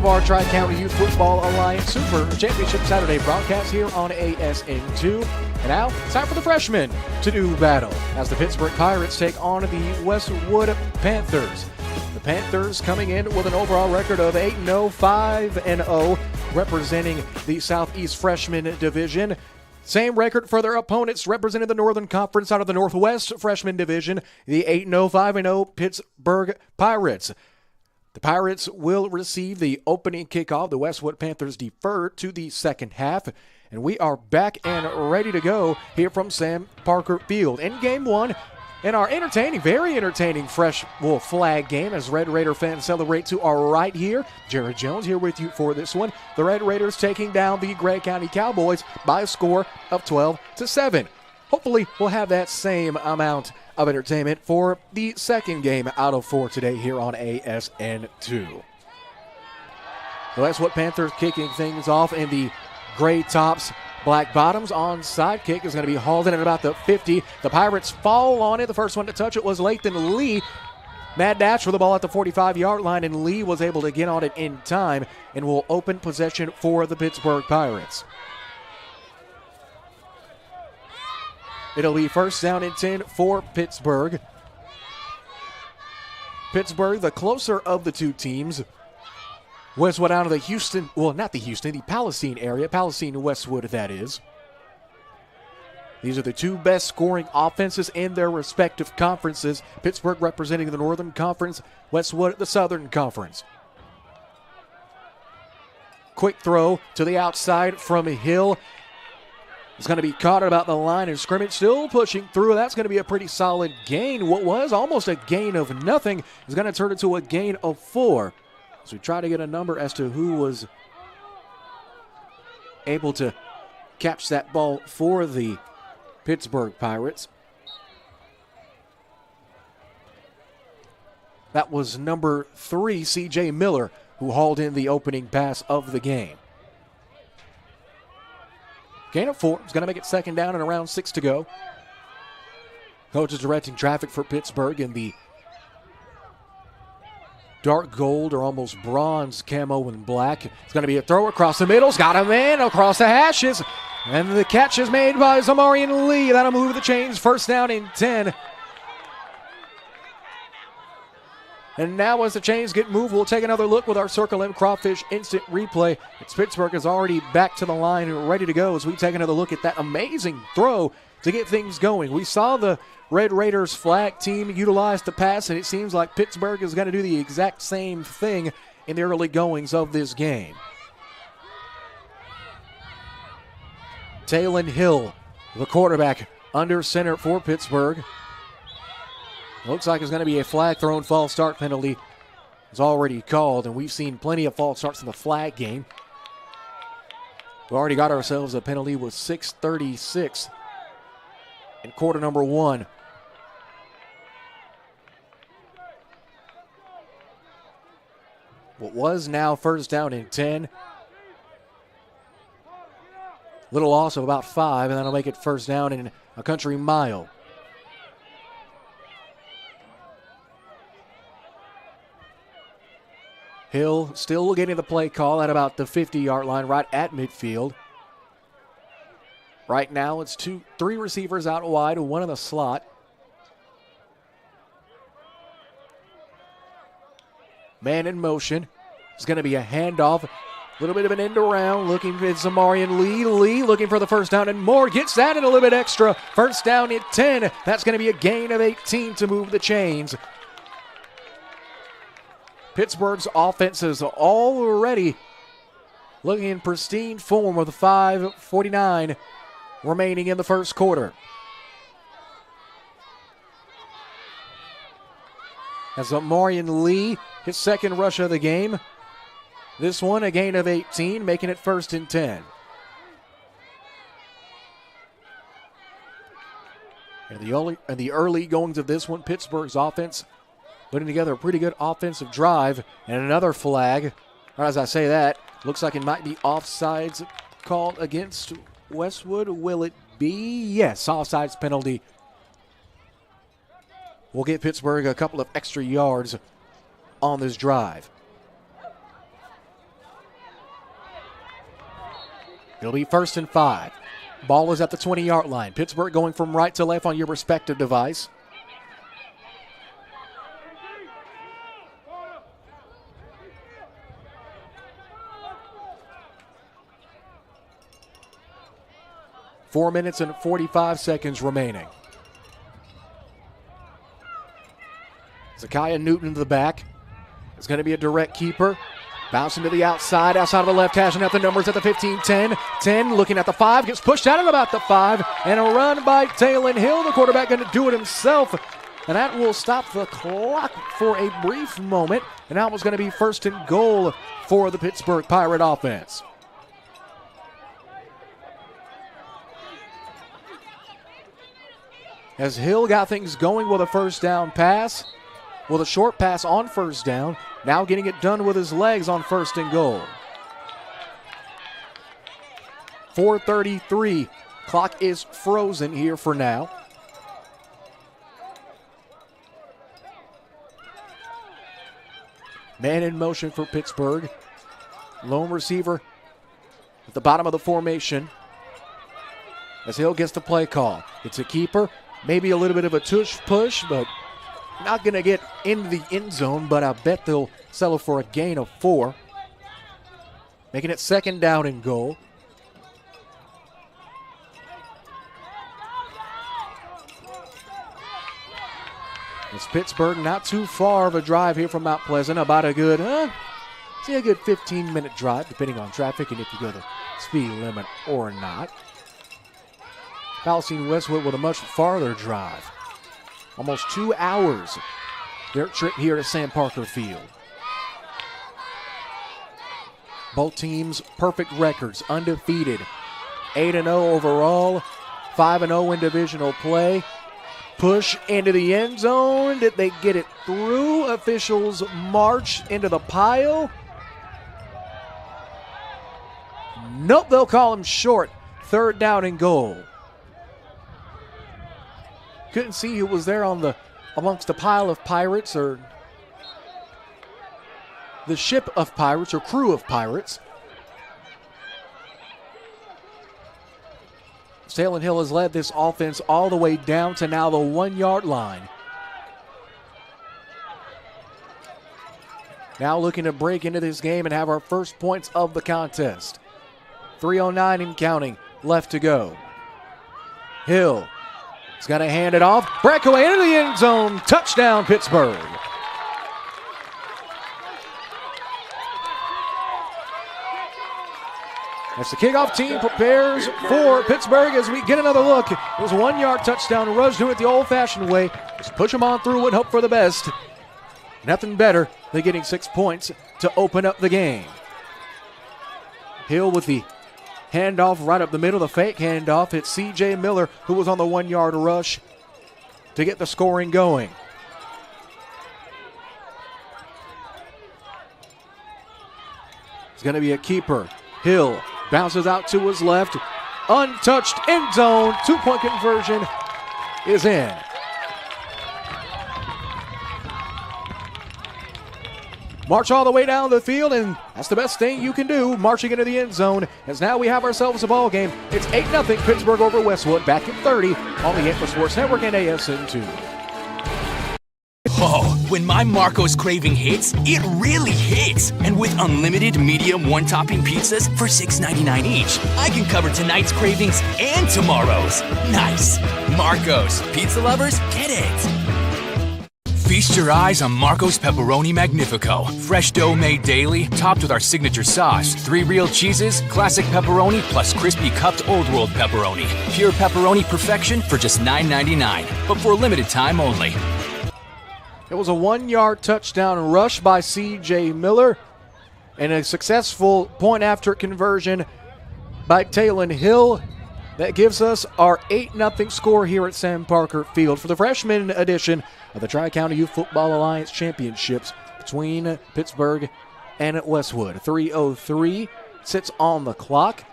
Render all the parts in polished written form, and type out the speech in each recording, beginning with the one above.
of our Tri-County Youth Football Alliance Super Championship Saturday broadcast here on ASN2. And now, it's time for the freshmen to do battle as the Pittsburgh Pirates take on the Westwood Panthers. The Panthers coming in with an overall record of 8-0, 5-0, representing the Southeast Freshman Division. Same record for their opponents representing the Northern Conference out of the Northwest Freshman Division, the 8-0, 5-0 Pittsburgh Pirates. The Pirates will receive the opening kickoff. The Westwood Panthers defer to the second half. And we are back and ready to go here from Sam Parker Field. In game one, in our very entertaining fresh wolf flag game as Red Raider fans celebrate to our right here. Jared Jones here with you for this one. The Red Raiders taking down the Gray County Cowboys by a score of 12-7. Hopefully we'll have that same amount of entertainment for the second game out of 4 today here on ASN2. The Westwood Panthers kicking things off in the gray tops, black bottoms. Onside kick is going to be hauled in at about the 50. The Pirates fall on it. The first one to touch it was Lathan Lee. Mad dash for the ball at the 45-yard line, and Lee was able to get on it in time and will open possession for the Pittsburgh Pirates. It'll be first down and 10 for Pittsburgh. Pittsburgh, the closer of the two teams. Westwood out of the the Palestine area. Palestine Westwood, that is. These are the two best scoring offenses in their respective conferences. Pittsburgh representing the Northern Conference, Westwood the Southern Conference. Quick throw to the outside from Hill. It's going to be caught at about the line of scrimmage, still pushing through. That's going to be a pretty solid gain. What was almost a gain of nothing is going to turn into a gain of 4. So we try to get a number as to who was able to catch that ball for the Pittsburgh Pirates. That was number 3, C.J. Miller, who hauled in the opening pass of the game. Gain of 4. It's going to make it second down and around 6 to go. Coach is directing traffic for Pittsburgh in the dark gold or almost bronze camo and black. It's going to be a throw across the middle. It's got a man across the hashes. And the catch is made by Zamarian Lee. That'll move the chains. First down and 10. And now as the chains get moved, we'll take another look with our Circle M Crawfish instant replay. Pittsburgh is already back to the line and ready to go as we take another look at that amazing throw to get things going. We saw the Red Raiders flag team utilize the pass, and it seems like Pittsburgh is going to do the exact same thing in the early goings of this game. Taylon Hill, the quarterback, under center for Pittsburgh. Looks like it's going to be a flag thrown false start penalty. It's already called, and we've seen plenty of false starts in the flag game. We already got ourselves a penalty with 6:36 in quarter number 1. What was now first down and 10. Little loss of about 5, and that'll make it first down in a country mile. Hill still getting the play call at about the 50-yard line, right at midfield. Right now it's 3 receivers out wide, 1 in the slot. Man in motion. It's going to be a handoff. A little bit of an end around, looking for Zamarian Lee. Lee looking for the first down and more. Gets that and a little bit extra. First down at 10. That's going to be a gain of 18 to move the chains. Pittsburgh's offense is already looking in pristine form with 5:49 remaining in the first quarter. As Zamarian Lee, his second rush of the game. This one a gain of 18, making it first and 10. And the early goings of this one, Pittsburgh's offense putting together a pretty good offensive drive, and another flag. Or as I say that, looks like it might be offsides called against Westwood. Will it be? Yes, offsides penalty. Will get Pittsburgh a couple of extra yards on this drive. It'll be 1st and 5. Ball is at the 20-yard line. Pittsburgh going from right to left on your respective device. Four minutes and 45 seconds remaining. Zakiah Newton to the back. It's going to be a direct keeper. Bouncing to the outside of the left hash, and at the numbers at the 15, 10. 10 looking at the 5, gets pushed out at about the 5, and a run by Talon Hill. The quarterback going to do it himself, and that will stop the clock for a brief moment. And that was going to be 1st and goal for the Pittsburgh Pirate offense. As Hill got things going with a 1st down pass, with a short pass on 1st down, now getting it done with his legs on 1st and goal. 4:33, clock is frozen here for now. Man in motion for Pittsburgh. Lone receiver at the bottom of the formation as Hill gets the play call. It's a keeper. Maybe a little bit of a tush push, but not going to get into the end zone, but I bet they'll settle for a gain of 4. Making it 2nd down and goal. It's Pittsburgh not too far of a drive here from Mount Pleasant. About a good, say a good 15-minute drive, depending on traffic and if you go the speed limit or not. Palestine Westwood with a much farther drive. Almost 2 hours. Their trip here to Sam Parker Field. Both teams perfect records, undefeated. 8-0 overall, 5-0 in divisional play. Push into the end zone. Did they get it through? Officials march into the pile. Nope, they'll call him short. 3rd down and goal. Couldn't see who was there amongst the pile of pirates or the ship of pirates or crew of pirates. Talon Hill has led this offense all the way down to now the 1-yard line. Now looking to break into this game and have our first points of the contest. 3:09 and counting left to go. Hill is going to hand it off. Breakaway into the end zone. Touchdown, Pittsburgh. As the kickoff team prepares for Pittsburgh as we get another look. It was a 1-yard touchdown rush, doing it the old-fashioned way. Just push them on through and hope for the best. Nothing better than getting 6 points to open up the game. Hill with the handoff right up the middle, the fake handoff. It's C.J. Miller who was on the 1-yard rush to get the scoring going. It's going to be a keeper. Hill bounces out to his left. Untouched end zone. 2-point conversion is in. March all the way down the field, and that's the best thing you can do, marching into the end zone, as now we have ourselves a ball game. It's 8-0 Pittsburgh over Westwood, back at 30 on the Antler Sports Network and ASN2. Oh, when my Marco's craving hits, it really hits. And with unlimited medium one-topping pizzas for $6.99 each, I can cover tonight's cravings and tomorrow's. Nice. Marco's. Pizza lovers, get it. Feast your eyes on Marco's Pepperoni Magnifico. Fresh dough made daily, topped with our signature sauce. 3 real cheeses, classic pepperoni, plus crispy cupped Old World pepperoni. Pure pepperoni perfection for just $9.99, but for a limited time only. It was a 1-yard touchdown rush by C.J. Miller and a successful point-after conversion by Talon Hill. That gives us our 8-0 score here at Sam Parker Field for the freshman edition of the Tri-County Youth Football Alliance Championships between Pittsburgh and Westwood. 3:03 sits on the clock.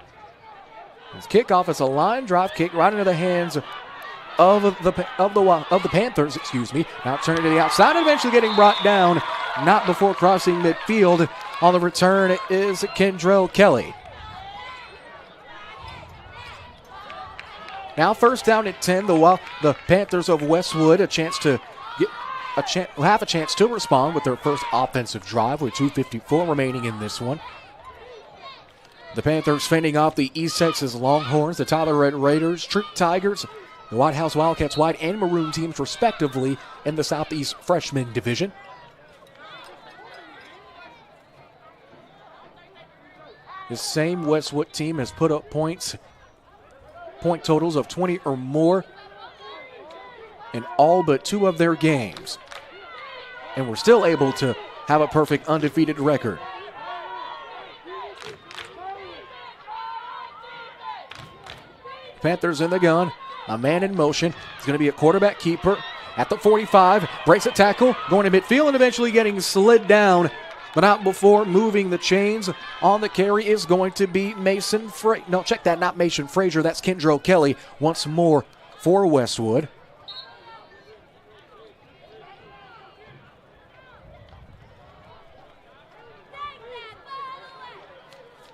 His kickoff is a line drive kick right into the hands of the Panthers, Now turning to the outside and eventually getting brought down, not before crossing midfield. On the return is Kendrell Kelly. Now first down at 10. The Panthers of Westwood have a chance to respond with their first offensive drive with 2:54 remaining in this one. The Panthers fending off the East Texas Longhorns, the Tyler Red Raiders, Troop Tigers, the White House Wildcats white and maroon teams respectively in the Southeast Freshman Division. The same Westwood team has put up point totals of 20 or more in all but 2 of their games. And we're still able to have a perfect undefeated record. Panthers in the gun, a man in motion. It's going to be a quarterback keeper at the 45, breaks a tackle, going to midfield and eventually getting slid down, but not before moving the chains. On the carry is going to be Mason Frazier. No, check that, not Mason Frazier, that's Kendro Kelly once more for Westwood.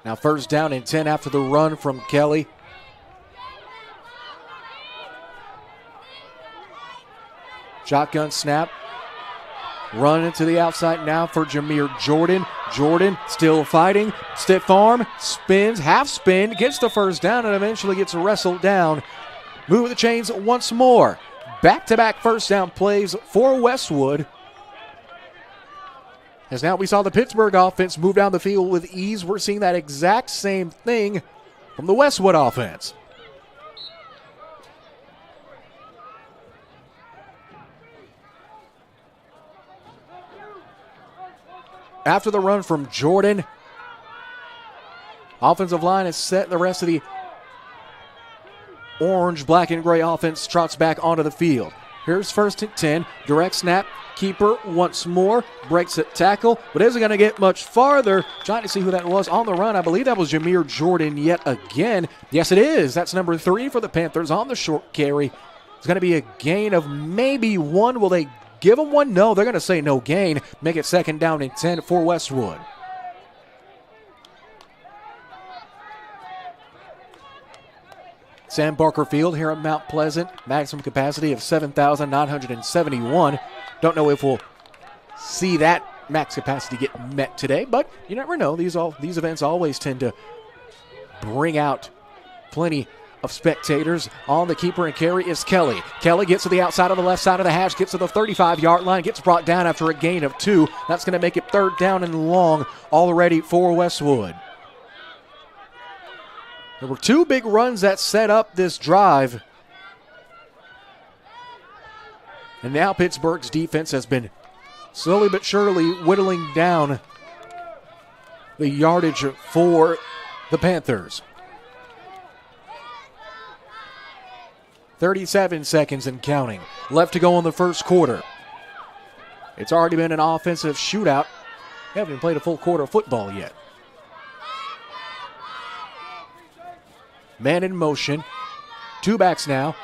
Now first down and 10 after the run from Kelly. Shotgun snap. Running to the outside now for Jameer Jordan. Jordan still fighting. Stiff arm. Spins. Half spin. Gets the first down and eventually gets wrestled down. Move the chains once more. Back-to-back first down plays for Westwood. As now we saw the Pittsburgh offense move down the field with ease. We're seeing that exact same thing from the Westwood offense. After the run from Jordan, offensive line is set. The rest of the orange, black, and gray offense trots back onto the field. Here's first and 10. Direct snap. Keeper once more. Breaks at tackle, but isn't going to get much farther. Trying to see who that was on the run. I believe that was Jameer Jordan yet again. Yes, it is. That's number 3 for the Panthers on the short carry. It's going to be a gain of maybe 1. Will they give them 1? No, they're going to say no gain. Make it second down and 10 for Westwood. Sam Barker Field here at Mount Pleasant. Maximum capacity of 7,971. Don't know if we'll see that max capacity get met today, but you never know. These events always tend to bring out plenty of spectators. On the keeper and carry is Kelly. Kelly gets to the outside of the left side of the hash, gets to the 35-yard line, gets brought down after a gain of 2. That's going to make it third down and long already for Westwood. There were 2 big runs that set up this drive. And now Pittsburgh's defense has been slowly but surely whittling down the yardage for the Panthers. 37 seconds and counting left to go in the first quarter. It's already been an offensive shootout. We haven't even played a full quarter of football yet. Man in motion. 2 backs now.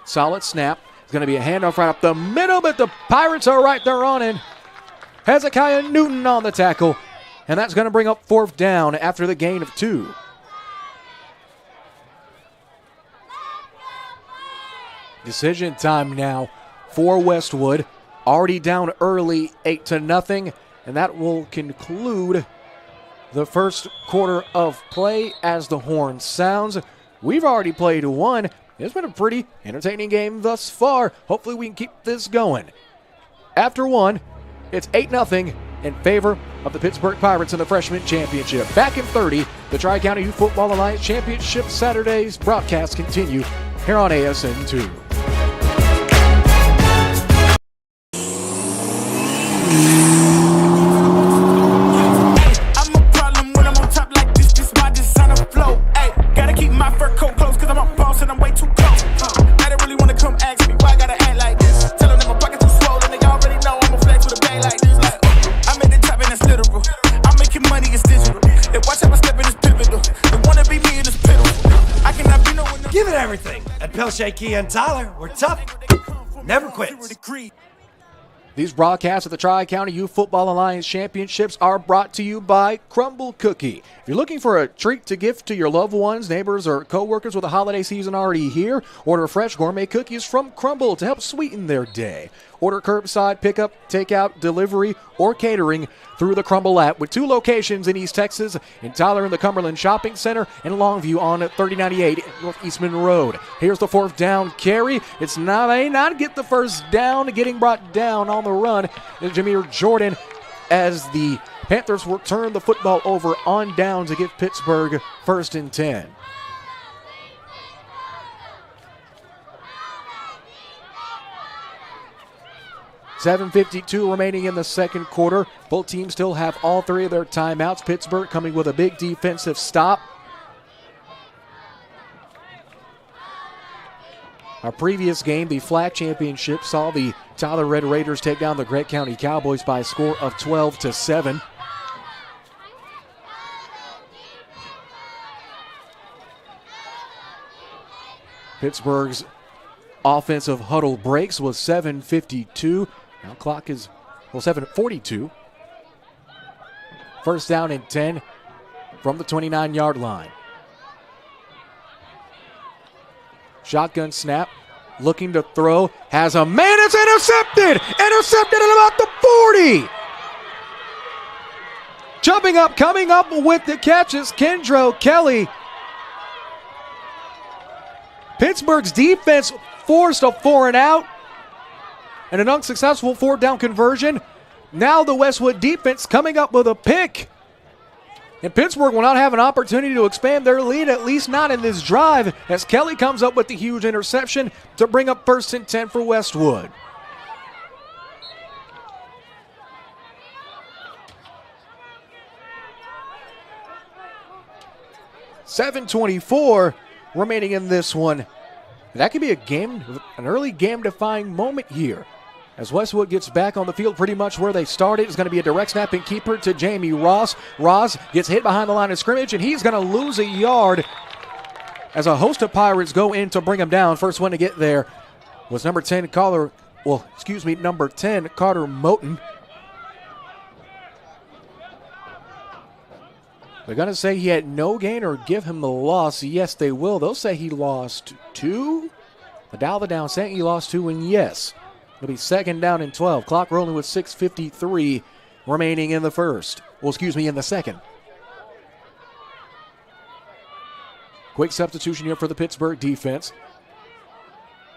Solid snap. It's going to be a handoff right up the middle, but the Pirates are right there on it. Hezekiah Newton on the tackle, and that's going to bring up fourth down after the gain of 2. Decision time now for Westwood. Already down early, 8-0, and that will conclude the first quarter of play as the horn sounds. We've already played 1. It's been a pretty entertaining game thus far. Hopefully we can keep this going. After 1, it's 8-0 in favor of the Pittsburgh Pirates in the Freshman Championship. Back in 30, the Tri-County Youth Football Alliance Championship Saturdays broadcasts continue here on ASN2. Shakey and Tyler, we're tough, never quits. These broadcasts of the Tri-County Youth Football Alliance Championships are brought to you by Crumble Cookie. If you're looking for a treat to gift to your loved ones, neighbors, or coworkers with the holiday season already here, order fresh gourmet cookies from Crumble to help sweeten their day. Order curbside pickup, takeout, delivery, or catering through the Crumble app with 2 locations in East Texas, in Tyler in the Cumberland Shopping Center, and Longview on 3098 North Eastman Road. Here's the 4th down carry. It's not get the first down, getting brought down on the run. Jameer Jordan as the Panthers will turn the football over on down to give Pittsburgh 1st and 10. $7:52 remaining in the second quarter. Both teams still have all 3 of their timeouts. Pittsburgh coming with a big defensive stop. Our previous game, the flag championship, saw the Tyler Red Raiders take down the Gregg County Cowboys by a score of 12-7. Pittsburgh's offensive huddle breaks was 7:52. Now clock is, 7:42. First down and 10 from the 29-yard line. Shotgun snap, looking to throw, has a man, it's intercepted! Intercepted at about the 40! Jumping up, coming up with the catches, Kendro Kelly. Pittsburgh's defense forced a 4 and out and an unsuccessful 4th down conversion. Now the Westwood defense coming up with a pick. And Pittsburgh will not have an opportunity to expand their lead, at least not in this drive, as Kelly comes up with the huge interception to bring up 1st and 10 for Westwood. $7:24 remaining in this one. That could be an early game-defying moment here. As Westwood gets back on the field pretty much where they started, it's going to be a direct snapping keeper to Jamie Ross. Ross gets hit behind the line of scrimmage, and he's going to lose a yard as a host of Pirates go in to bring him down. First one to get there was number 10, Carter Moten. They're going to say he had no gain or give him the loss. Yes, they will. They'll say he lost 2. The dial the down saying he lost 2, and yes. It'll be 2nd down and 12. Clock rolling with 6:53 remaining in the first. In the second. Quick substitution here for the Pittsburgh defense.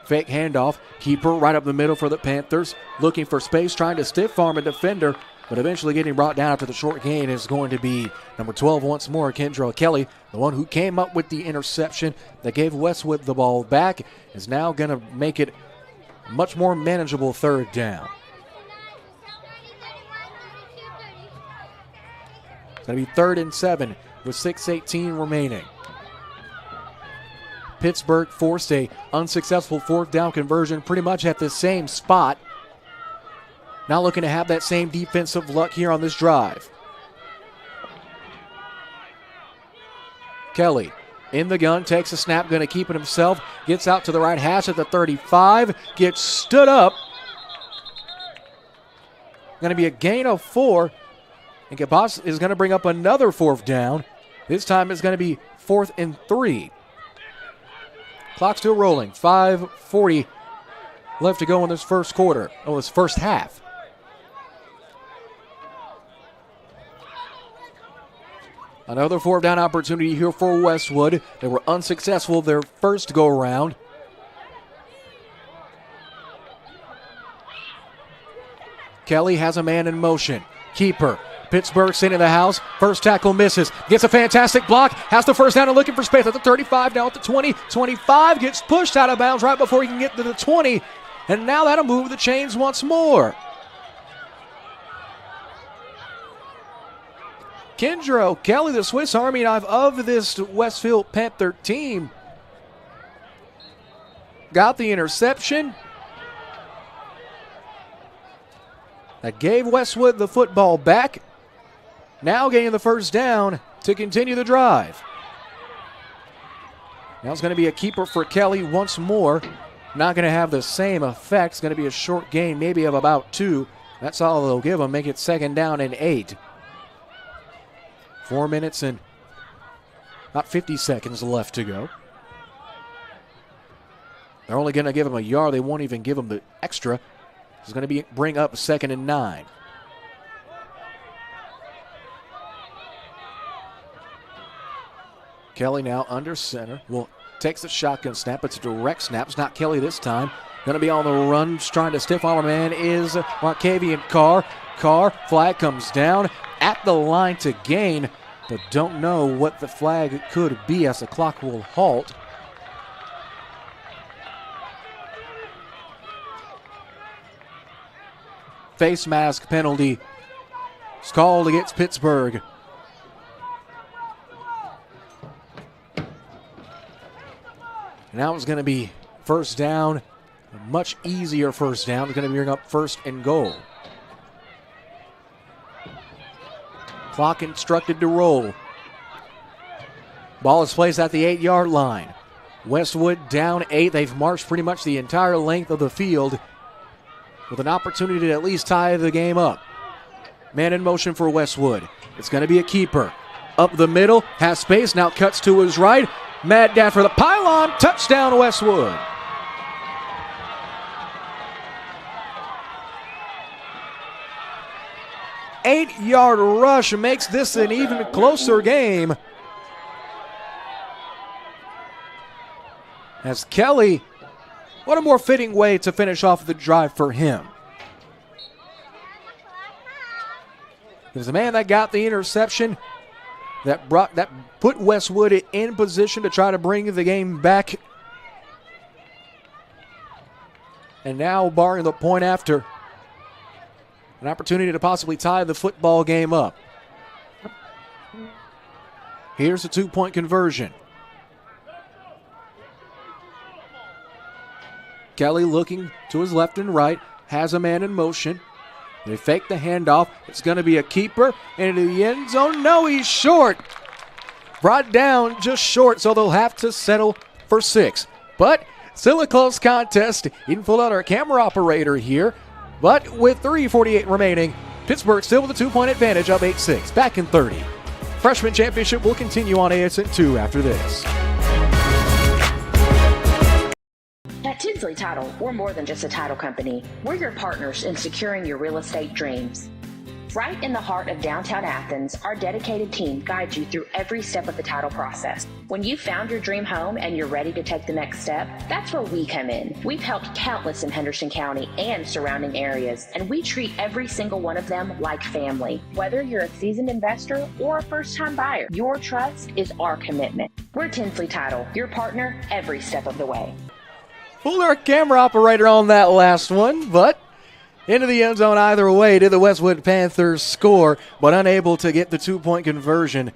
Fake handoff. Keeper right up the middle for the Panthers. Looking for space, trying to stiff arm a defender, but eventually getting brought down after the short gain is going to be number 12 once more, Kendra Kelly. The one who came up with the interception that gave Westwood the ball back is now going to make it much more manageable 3rd down. It's going to be 3rd and 7 with 6:18 remaining. Pittsburgh forced a unsuccessful 4th down conversion pretty much at the same spot. Now looking to have that same defensive luck here on this drive. Kelly in the gun, takes a snap, going to keep it himself. Gets out to the right hash at the 35. Gets stood up. Going to be a gain of 4. And Cabas is going to bring up another 4th down. This time it's going to be 4th and 3. Clock still rolling. 5:40 left to go in this first quarter. This first half. Another 4th down opportunity here for Westwood. They were unsuccessful their first go-around. Kelly has a man in motion. Keeper. Pittsburgh sitting in the house. First tackle misses. Gets a fantastic block. Has the first down and looking for space at the 35. Now at the 20. 25 gets pushed out of bounds right before he can get to the 20. And now that'll move the chains once more. Kendra Kelly, the Swiss Army knife of this Westfield Panther team, got the interception that gave Westwood the football back. Now gaining the first down to continue the drive. Now it's going to be a keeper for Kelly once more. not going to have the same effect. It's going to be a short gain, maybe of about 2. That's all they'll give them. Make it 2nd down and 8. 4 minutes and about 50 seconds left to go. They're only going to give them a yard. They won't even give them the extra. It's going to bring up 2nd and 9. Kelly now under center. Well, takes the shotgun snap. It's a direct snap. It's not Kelly this time. Going to be on the run. Just trying to stiff arm a man is Markavian Carr. Carr, flag comes down at the line to gain, but don't know what the flag could be as the clock will halt. Face mask penalty is called against Pittsburgh. Now it's going to be 1st down, a much easier 1st down. It's going to bring up 1st and goal. Clock instructed to roll. Ball is placed at the 8-yard line. Westwood down 8. They've marched pretty much the entire length of the field with an opportunity to at least tie the game up. Man in motion for Westwood. It's going to be a keeper. Up the middle, has space, now cuts to his right. Mad Dad for the pylon, touchdown Westwood. Eight-yard rush makes this an even closer game. As Kelly, what a more fitting way to finish off the drive for him. It was the man that got the interception that put Westwood in position to try to bring the game back. And now, barring the point after, an opportunity to possibly tie the football game up. Here's a 2-point conversion. Kelly looking to his left and right, has a man in motion. They fake the handoff. It's going to be a keeper into the end zone. No, he's short. Brought down just short, so they'll have to settle for 6. But still a close contest. Even pulled out our camera operator here. But with 3:48 remaining, Pittsburgh still with a 2-point advantage, up 8-6. Back in 30. Freshman championship will continue on ASN2 after this. At Tinsley Title, we're more than just a title company. We're your partners in securing your real estate dreams. Right in the heart of downtown Athens, our dedicated team guides you through every step of the title process. When you've found your dream home and you're ready to take the next step, that's where we come in. We've helped countless in Henderson County and surrounding areas, and we treat every single one of them like family. Whether you're a seasoned investor or a first-time buyer, your trust is our commitment. We're Tinsley Title, your partner every step of the way. Pulled our camera operator on that last one, but into the end zone either way did the Westwood Panthers score, but unable to get the 2-point conversion.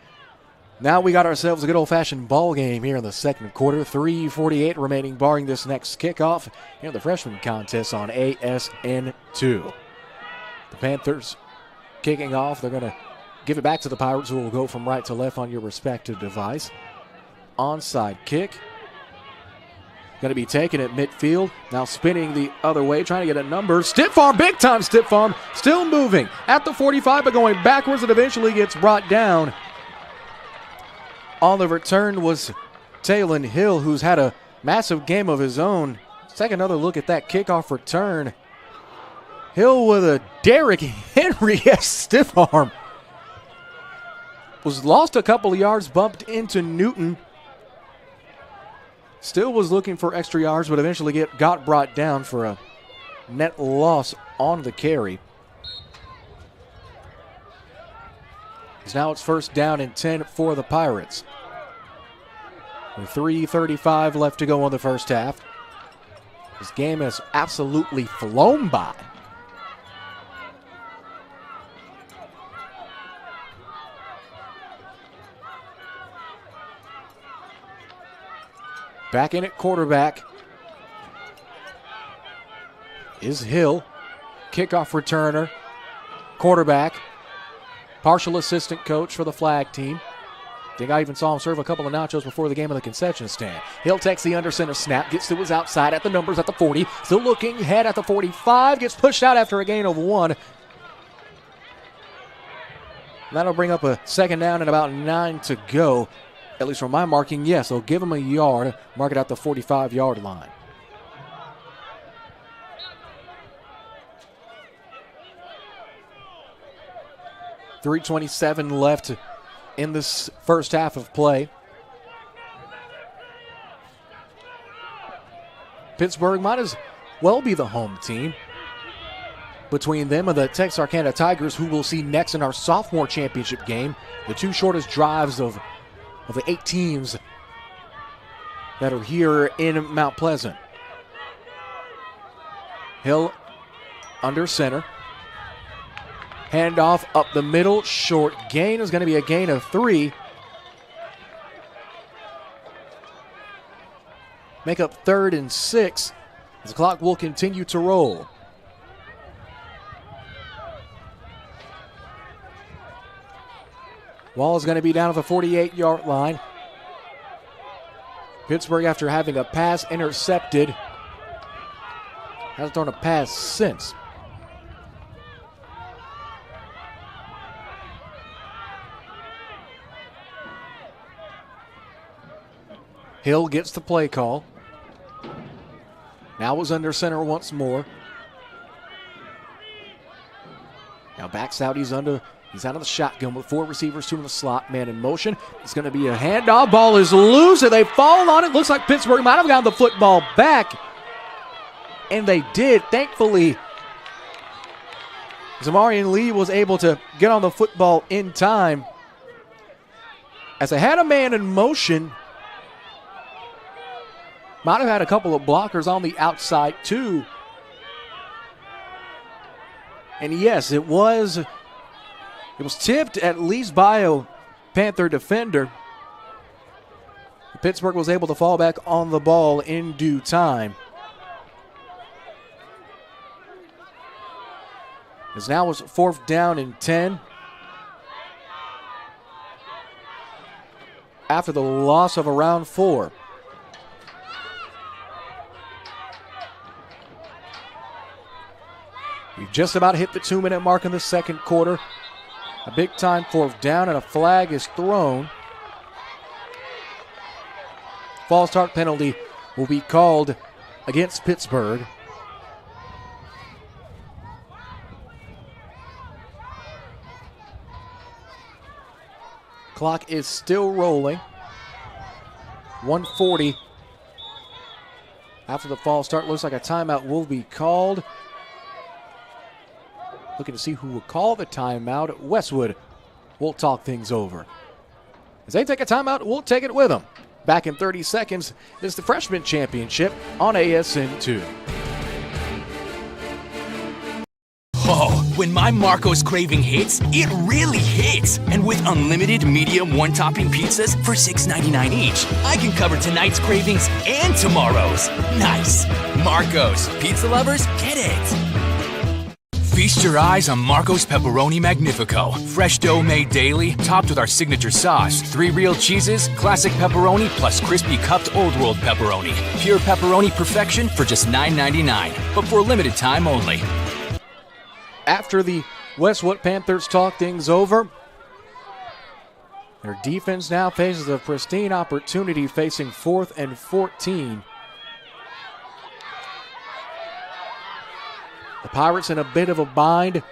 Now we got ourselves a good old-fashioned ball game here in the second quarter. 3:48 remaining, barring this next kickoff here in the freshman contest on ASN2. The Panthers kicking off. They're going to give it back to the Pirates, who will go from right to left on your respective device. Onside kick. Going to be taken at midfield. Now spinning the other way, trying to get a number. Stiff arm, big time stiff arm. Still moving at the 45, but going backwards, and eventually gets brought down. On the return was Talon Hill, who's had a massive game of his own. Let's take another look at that kickoff return. Hill with a Derrick Henry-esque stiff arm. Was lost a couple of yards, bumped into Newton. Still was looking for extra yards, but eventually got brought down for a net loss on the carry. Now it's 1st down and 10 for the Pirates. With 3:35 left to go in the first half. This game has absolutely flown by. Back in at quarterback is Hill. Kickoff returner, quarterback, partial assistant coach for the flag team. I think I even saw him serve a couple of nachos before the game in the concession stand. Hill takes the under center snap, gets to his outside at the numbers at the 40. Still looking ahead at the 45. Gets pushed out after a gain of 1. That'll bring up a second down and about 9 to go. At least from my marking, yes. They'll give him a yard. Mark it at the 45-yard line. .327 left in this first half of play. Pittsburgh might as well be the home team. Between them and the Texarkana Tigers, who we'll see next in our sophomore championship game, the two shortest drives of the 8 teams that are here in Mount Pleasant. Hill under center. Handoff up the middle. Short gain is going to be a gain of 3. Make up 3rd and 6 as the clock will continue to roll. Wall is going to be down at the 48-yard line. Pittsburgh, after having a pass intercepted, hasn't thrown a pass since. Hill gets the play call. Now is under center once more. Now backs out. He's out of the shotgun with 4 receivers, 2 in the slot. Man in motion. It's going to be a handoff. Ball is loose, and they fall on it. Looks like Pittsburgh might have gotten the football back. And they did. Thankfully, Zamarian Lee was able to get on the football in time. As they had a man in motion, might have had a couple of blockers on the outside too. And yes, it was tipped at least by a Panther defender. Pittsburgh was able to fall back on the ball in due time. As now was 4th down and 10. After the loss of around 4. We've just about hit the 2-minute mark in the second quarter. A big-time 4th down, and a flag is thrown. False start penalty will be called against Pittsburgh. Clock is still rolling. 1:40 after the false start. Looks like a timeout will be called. Looking to see who will call the timeout. Westwood will talk things over. As they take a timeout, we'll take it with them. Back in 30 seconds is the freshman championship on ASN2. Oh, when my Marco's craving hits, it really hits. And with unlimited medium one-topping pizzas for $6.99 each, I can cover tonight's cravings and tomorrow's. Nice. Marco's. Pizza lovers, get it. Feast your eyes on Marco's Pepperoni Magnifico. Fresh dough made daily, topped with our signature sauce. 3 real cheeses, classic pepperoni, plus crispy cupped Old World pepperoni. Pure pepperoni perfection for just $9.99, but for a limited time only. After the Westwood Panthers talk things over, their defense now faces a pristine opportunity facing 4th and 14. The Pirates in a bit of a bind.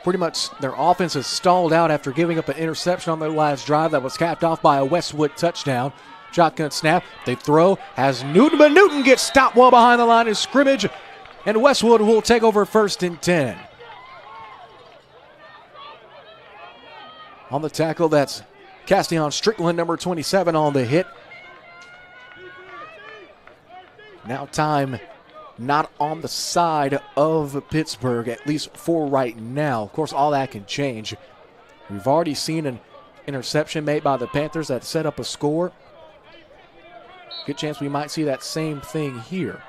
Pretty much their offense has stalled out after giving up an interception on their last drive that was capped off by a Westwood touchdown. Shotgun snap. They throw. Has Newton, but Newton gets stopped well behind the line of scrimmage. And Westwood will take over 1st and 10. On the tackle, that's Castion Strickland, number 27 on the hit. Now time not on the side of Pittsburgh, at least for right now. Of course, all that can change. We've already seen an interception made by the Panthers that set up a score. Good chance we might see that same thing here.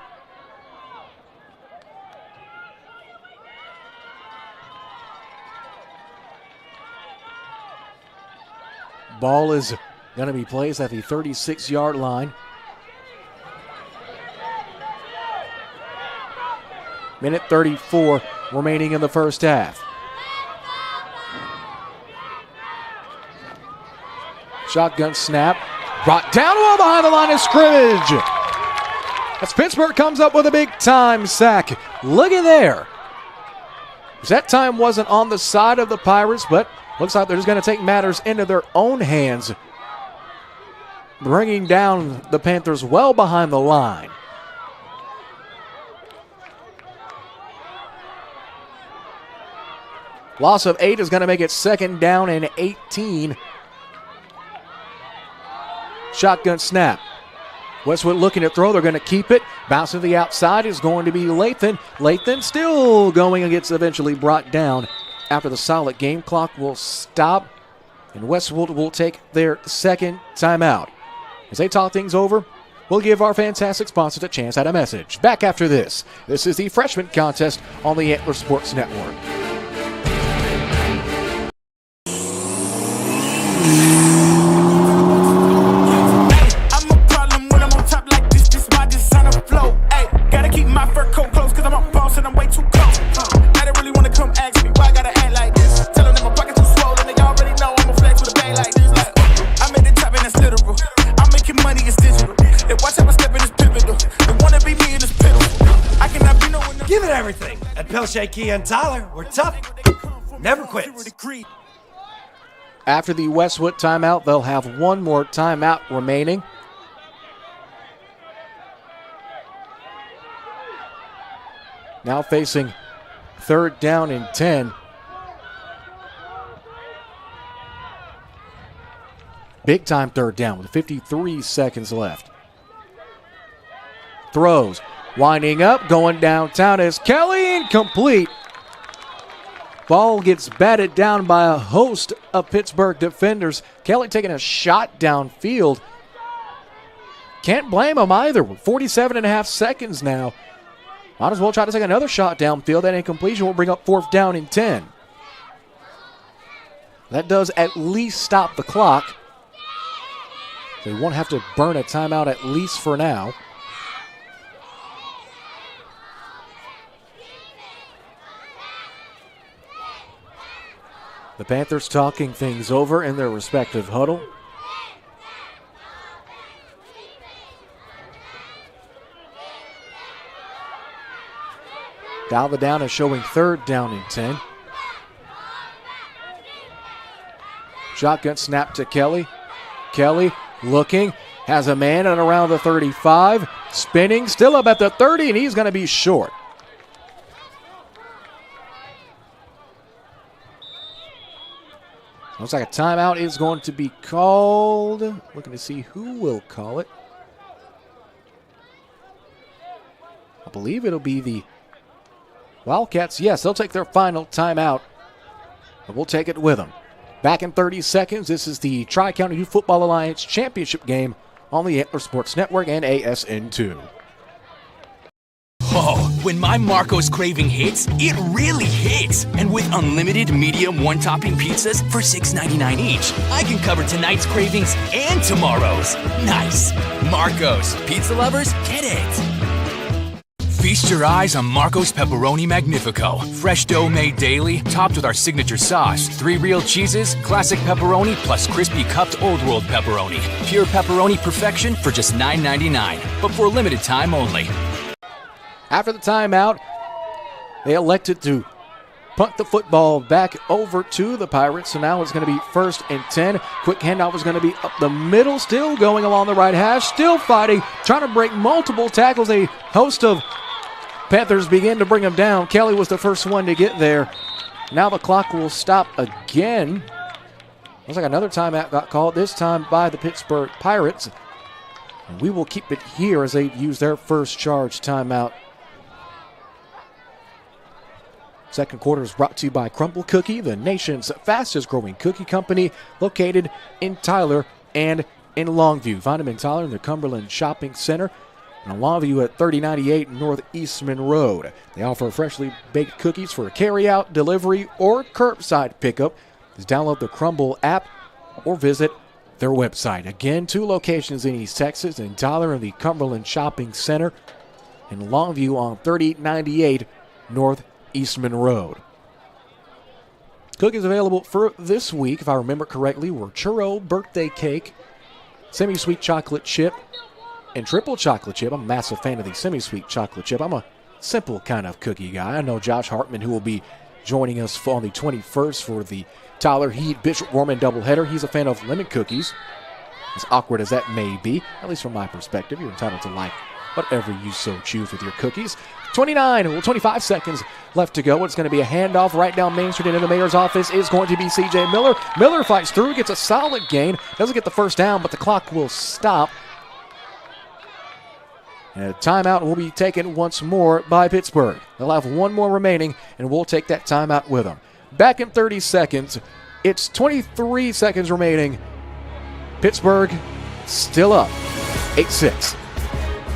Ball is going to be placed at the 36-yard line. Minute 34 remaining in the first half. Shotgun snap. Brought down well behind the line of scrimmage. As Pittsburgh comes up with a big-time sack. Look at there. That time wasn't on the side of the Pirates, but looks like they're just going to take matters into their own hands, bringing down the Panthers well behind the line. Loss of 8 is going to make it 2nd down and 18. Shotgun snap. Westwood looking to throw. They're going to keep it. Bounce to the outside is going to be Lathan. Lathan still going and gets eventually brought down after the solid game clock will stop. And Westwood will take their second timeout. As they talk things over, we'll give our fantastic sponsors a chance at a message. Back after this. This is the freshman contest on the Antler Sports Network. Give it everything. At Pelche Key and Tyler, we're tough, never quit. After the Westwood timeout, they'll have one more timeout remaining. Now facing 3rd down and 10. Big time 3rd down with 53 seconds left. Throws. Winding up, going downtown is Kelly, incomplete. Ball gets batted down by a host of Pittsburgh defenders. Kelly taking a shot downfield. Can't blame him either. 47.5 seconds now. Might as well try to take another shot downfield. That incompletion will bring up 4th down and 10. That does at least stop the clock. They won't have to burn a timeout at least for now. The Panthers talking things over in their respective huddle. Dial the down is showing 3rd down and 10. Shotgun snap to Kelly. Kelly looking, has a man at around the 35. Spinning, still up at the 30, and he's going to be short. Looks like a timeout is going to be called. Looking to see who will call it. I believe it'll be the Wildcats. Yes, they'll take their final timeout. And we'll take it with them. Back in 30 seconds, this is the Tri-County Youth Football Alliance Championship game on the Antler Sports Network and ASN2. Oh, when my Marco's craving hits, it really hits. And with unlimited medium one-topping pizzas for $6.99 each, I can cover tonight's cravings and tomorrow's. Nice. Marco's. Pizza lovers, get it. Feast your eyes on Marco's Pepperoni Magnifico. Fresh dough made daily, topped with our signature sauce. 3 real cheeses, classic pepperoni, plus crispy cupped Old World pepperoni. Pure pepperoni perfection for just $9.99, but for a limited time only. After the timeout, they elected to punt the football back over to the Pirates. So now it's going to be 1st and 10. Quick handoff is going to be up the middle, still going along the right hash, still fighting, trying to break multiple tackles. A host of Panthers begin to bring him down. Kelly was the first one to get there. Now the clock will stop again. Looks like another timeout got called, this time by the Pittsburgh Pirates. And we will keep it here as they use their first charge timeout. Second quarter is brought to you by Crumble Cookie, the nation's fastest growing cookie company, located in Tyler and in Longview. Find them in Tyler in the Cumberland Shopping Center, and in Longview at 3098 North Eastman Road. They offer freshly baked cookies for carry-out, delivery, or curbside pickup. Just download the Crumble app or visit their website. Again, 2 locations in East Texas, in Tyler in the Cumberland Shopping Center, and Longview on 3098 North Eastman Road. Cookies available for this week, if I remember correctly, were churro, birthday cake, semi-sweet chocolate chip, and triple chocolate chip. I'm a massive fan of the semi-sweet chocolate chip. I'm a simple kind of cookie guy. I know Josh Hartman, who will be joining us on the 21st for the Tyler Heat Bishop Gorman doubleheader. He's a fan of lemon cookies. As awkward as that may be, at least from my perspective, you're entitled to like whatever you so choose with your cookies. 25 seconds left to go. It's going to be a handoff right down Main Street into the mayor's office. Is going to be C.J. Miller. Miller fights through, gets a solid gain. Doesn't get the first down, but the clock will stop. And a timeout will be taken once more by Pittsburgh. They'll have one more remaining, and we'll take that timeout with them. Back in 30 seconds. It's 23 seconds remaining. Pittsburgh still up 8-6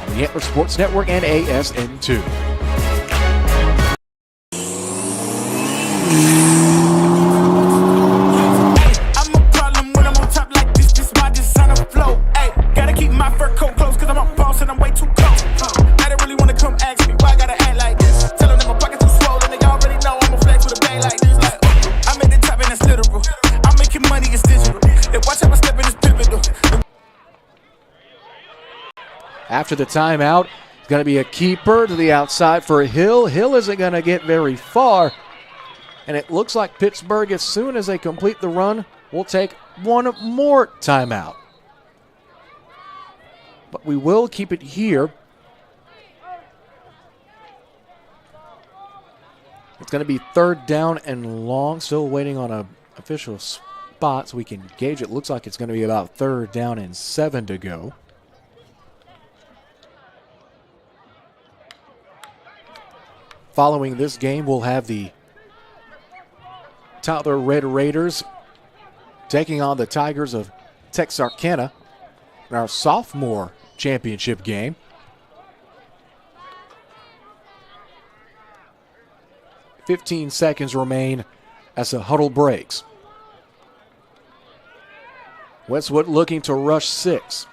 on the Antler Sports Network and ASN2. I'm a problem when I'm on top like this. This my designer flow. Ay, gotta keep my fur coat close because I'm a boss and I'm way too close. I don't really want to come ask me why I gotta act like this. Tell them that my pocket too swollen. They already know I'm a flex with a bag like this. Like, I'm at the top and that's literal. I'm making money, it's digital. And watch how I step in this pivotal. After the timeout, it's going to be a keeper to the outside for Hill. Hill isn't going to get very far. And it looks like Pittsburgh, as soon as they complete the run, will take one more timeout. But we will keep it here. It's going to be 3rd down and long. Still waiting on an official spot so we can gauge it. Looks like it's going to be about 3rd down and 7 to go. Following this game, we'll have the Tyler Red Raiders taking on the Tigers of Texarkana in our sophomore championship game. "15 seconds remain as the huddle breaks. Westwood looking to rush 6.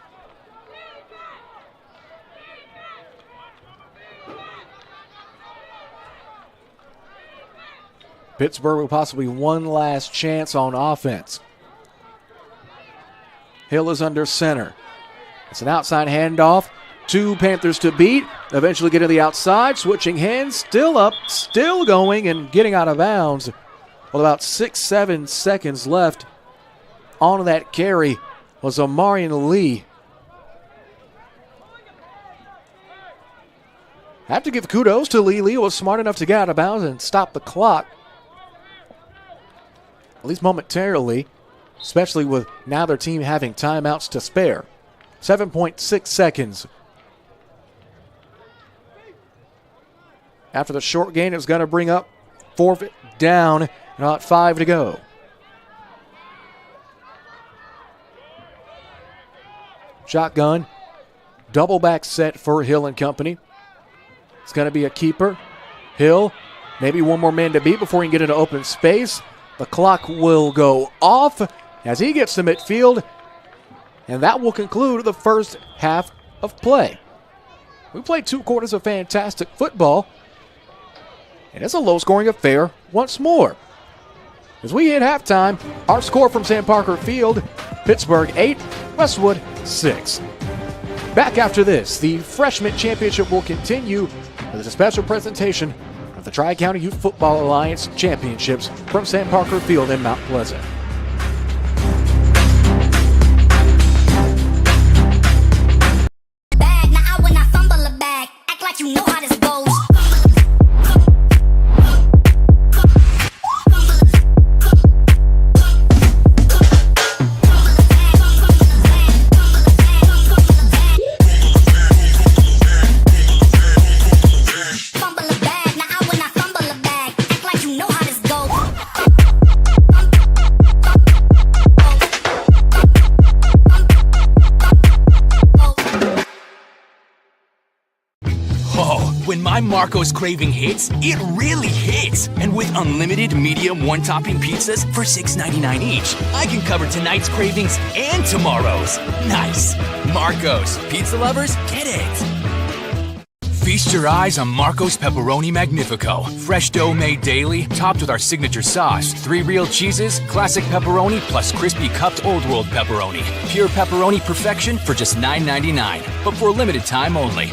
Pittsburgh with possibly one last chance on offense. Hill is under center. It's an outside handoff. 2 Panthers to beat. Eventually get to the outside. Switching hands. Still up. Still going and getting out of bounds. With about 6-7 seconds left on that carry was Amarian Lee. I have to give kudos to Lee. Lee was smart enough to get out of bounds and stop the clock. At least momentarily, especially with now their team having timeouts to spare. 7.6 seconds. After the short gain, it's going to bring up 4th down and about 5 to go. Shotgun, double back set for Hill and company. It's going to be a keeper. Hill, maybe one more man to beat before he can get into open space. The clock will go off as he gets to midfield, and that will conclude the first half of play. We played 2 quarters of fantastic football, and it's a low-scoring affair once more. As we hit halftime, our score from Sam Parker Field, Pittsburgh 8, Westwood 6. Back after this, the Freshman Championship will continue with a special presentation of the Tri-County Youth Football Alliance Championships from Sam Parker Field in Mount Pleasant. Bag, now I when I fumble a bag, act like you know how this goes. Fumble a bag, now I when I fumble a bag, act like you know how this goes. time Marco's craving hits, it really hits. And with unlimited medium one-topping pizzas for $6.99 each, I can cover tonight's cravings and tomorrow's. Nice. Marco's. Pizza lovers, get it. Feast your eyes on Marco's Pepperoni Magnifico. Fresh dough made daily, topped with our signature sauce. 3 real cheeses, classic pepperoni, plus crispy cupped Old World pepperoni. Pure pepperoni perfection for just $9.99, but for a limited time only.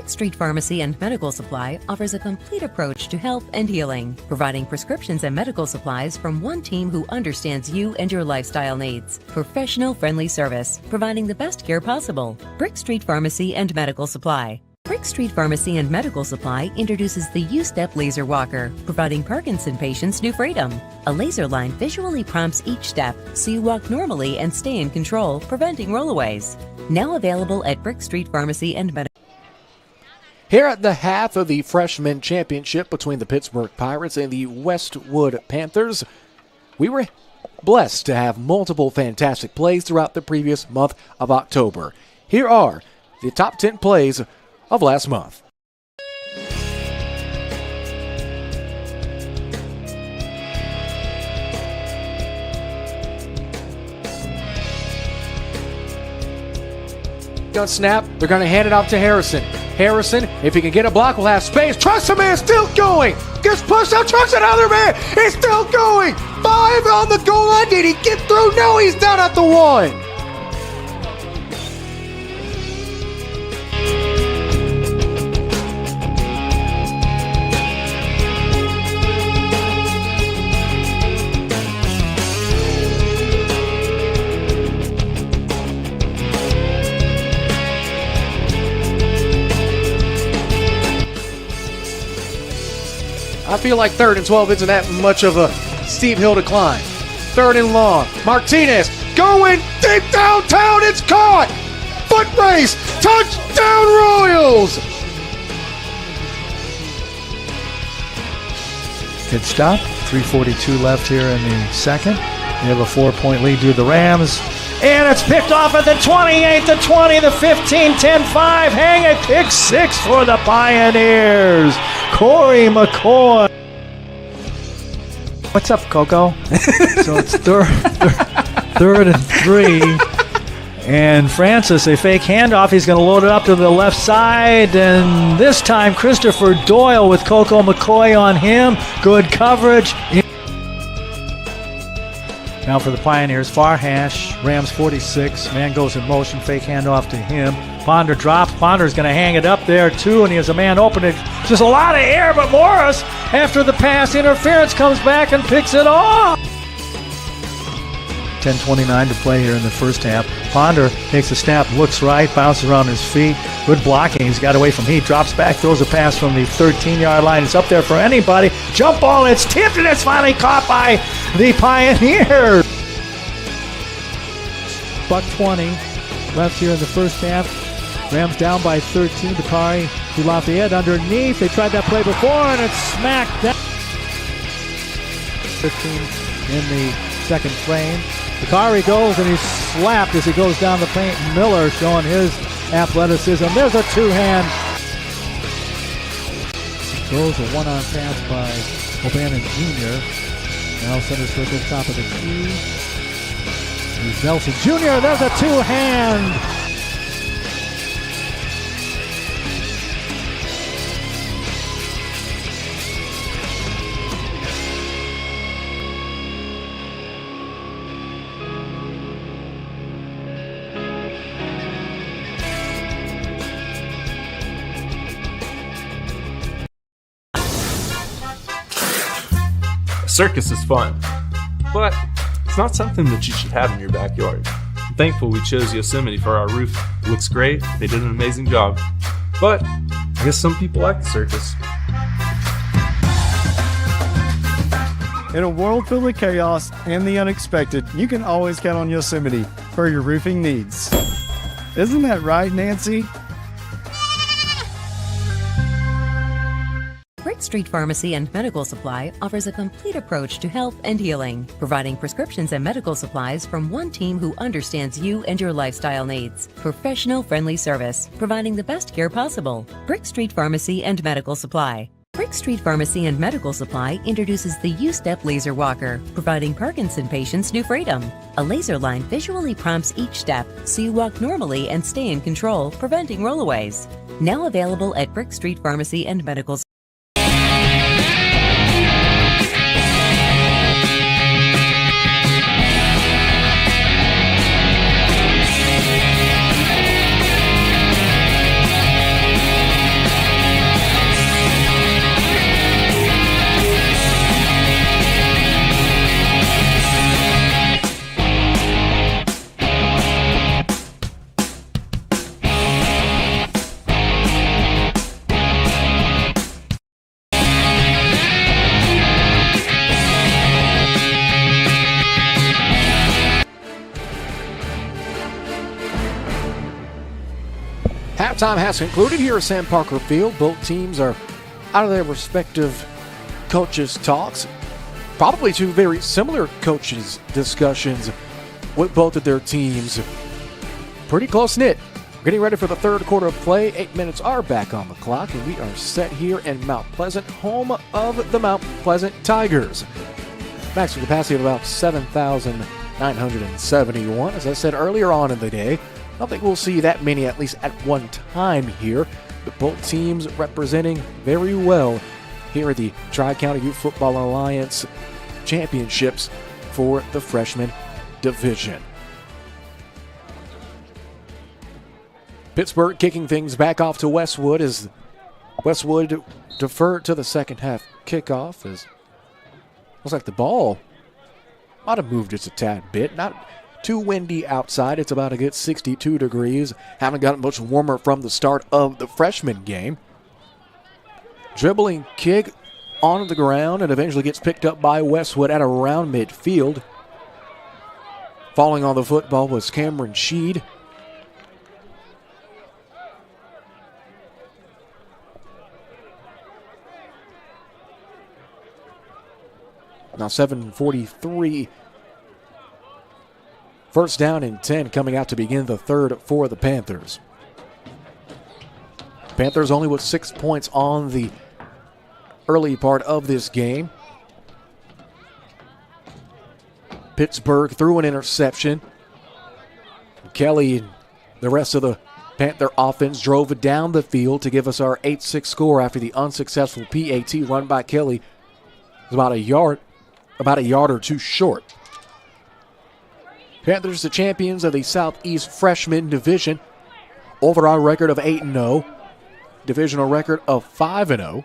Street Pharmacy and Medical Supply offers a complete approach to health and healing, providing prescriptions and medical supplies from one team who understands you and your lifestyle needs. Professional friendly service, providing the best care possible. Brick Street Pharmacy and Medical Supply. Brick Street Pharmacy and Medical Supply introduces the U-Step Laser Walker, providing Parkinson patients new freedom. A laser line visually prompts each step, so you walk normally and stay in control, preventing rollaways. Now available at Brick Street Pharmacy and Medical. Here at the half of the freshman championship between the Pittsburgh Pirates and the Westwood Panthers, we were blessed to have multiple fantastic plays throughout the previous month of October. Here are the top 10 plays of last month. On snap, they're going to hand it off to Harrison. Harrison, if he can get a block, will have space. Trust the man, still going. Gets pushed out, trucks another man. He's still going. 5 on the goal line. Did he get through? No, he's down at the 1. I feel like 3rd and 12 isn't that much of a steep hill to climb. 3rd and long. Martinez going deep downtown. It's caught. Foot race. Touchdown Royals. Good stop. 3:42 left here in the second. They have a 4-point lead to the Rams. And it's picked off at the 28, the 20, the 15, 10-5. Hang it, pick 6 for the Pioneers. Corey McCoy. What's up, Coco? So it's third and 3. And Francis, a fake handoff. He's going to load it up to the left side. And this time, Christopher Doyle with Coco McCoy on him. Good coverage. Now for the Pioneers, far hash, Rams 46. Man goes in motion, fake handoff to him. Ponder drops. Ponder's going to hang it up there too, and he has a man open. It's just a lot of air, but Morris, after the pass interference, comes back and picks it off. 10:29 to play here in the first half. Ponder takes a snap, looks right, bounces around his feet. Good blocking. He's got away from Heat, drops back, throws a pass from the 13-yard line. It's up there for anybody. Jump ball, it's tipped, and it's finally caught by the Pioneers. $1:20 left here in the first half. Rams down by 13. Dakari to Lafayette underneath. They tried that play before, and it's smacked down. 15 in the second frame. Bakari goes, and he's slapped as he goes down the paint. Miller showing his athleticism. There's a two-hand. Goes a one-on pass by O'Bannon Jr. Now center circle, top of the key. Here's Nelson Jr. There's a two-hand. Circus is fun, but it's not something that you should have in your backyard. I'm thankful we chose Yosemite for our roof. It looks great, they did an amazing job, but I guess some people like the circus. In a world filled with chaos and the unexpected, you can always count on Yosemite for your roofing needs. Isn't that right, Nancy? Brick Street Pharmacy and Medical Supply offers a complete approach to health and healing, providing prescriptions and medical supplies from one team who understands you and your lifestyle needs. Professional friendly service, providing the best care possible. Brick Street Pharmacy and Medical Supply. Brick Street Pharmacy and Medical Supply introduces the U-Step Laser Walker, providing Parkinson patients new freedom. A laser line visually prompts each step, so you walk normally and stay in control, preventing rollaways. Now available at Brick Street Pharmacy and Medical Supply. Halftime has concluded here at Sam Parker Field. Both teams are out of their respective coaches' talks. Probably two very similar coaches' discussions with both of their teams. Pretty close-knit. Getting ready for the third quarter of play. 8 minutes are back on the clock, and we are set here in Mount Pleasant, home of the Mount Pleasant Tigers. Maximum capacity of about 7,971. As I said earlier on in the day, I don't think we'll see that many, at least at one time here. But both teams representing very well here at the Tri-County Youth Football Alliance Championships for the freshman division. Pittsburgh kicking things back off to Westwood as Westwood deferred to the second half kickoff. As looks like the ball might have moved just a tad bit. Not too windy outside. It's about a good 62 degrees. Haven't gotten much warmer from the start of the freshman game. Dribbling kick on the ground and eventually gets picked up by Westwood at around midfield. Falling on the football was Cameron Sheed. Now 7:43. First down and 10 coming out to begin the third for the Panthers. Panthers only with 6 points on the early part of this game. Pittsburgh threw an interception. Kelly and the rest of the Panther offense drove it down the field to give us our 8-6 score after the unsuccessful PAT run by Kelly. It was about a yard or two short. Panthers the champions of the Southeast Freshman Division. Overall record of 8-0. Divisional record of 5-0.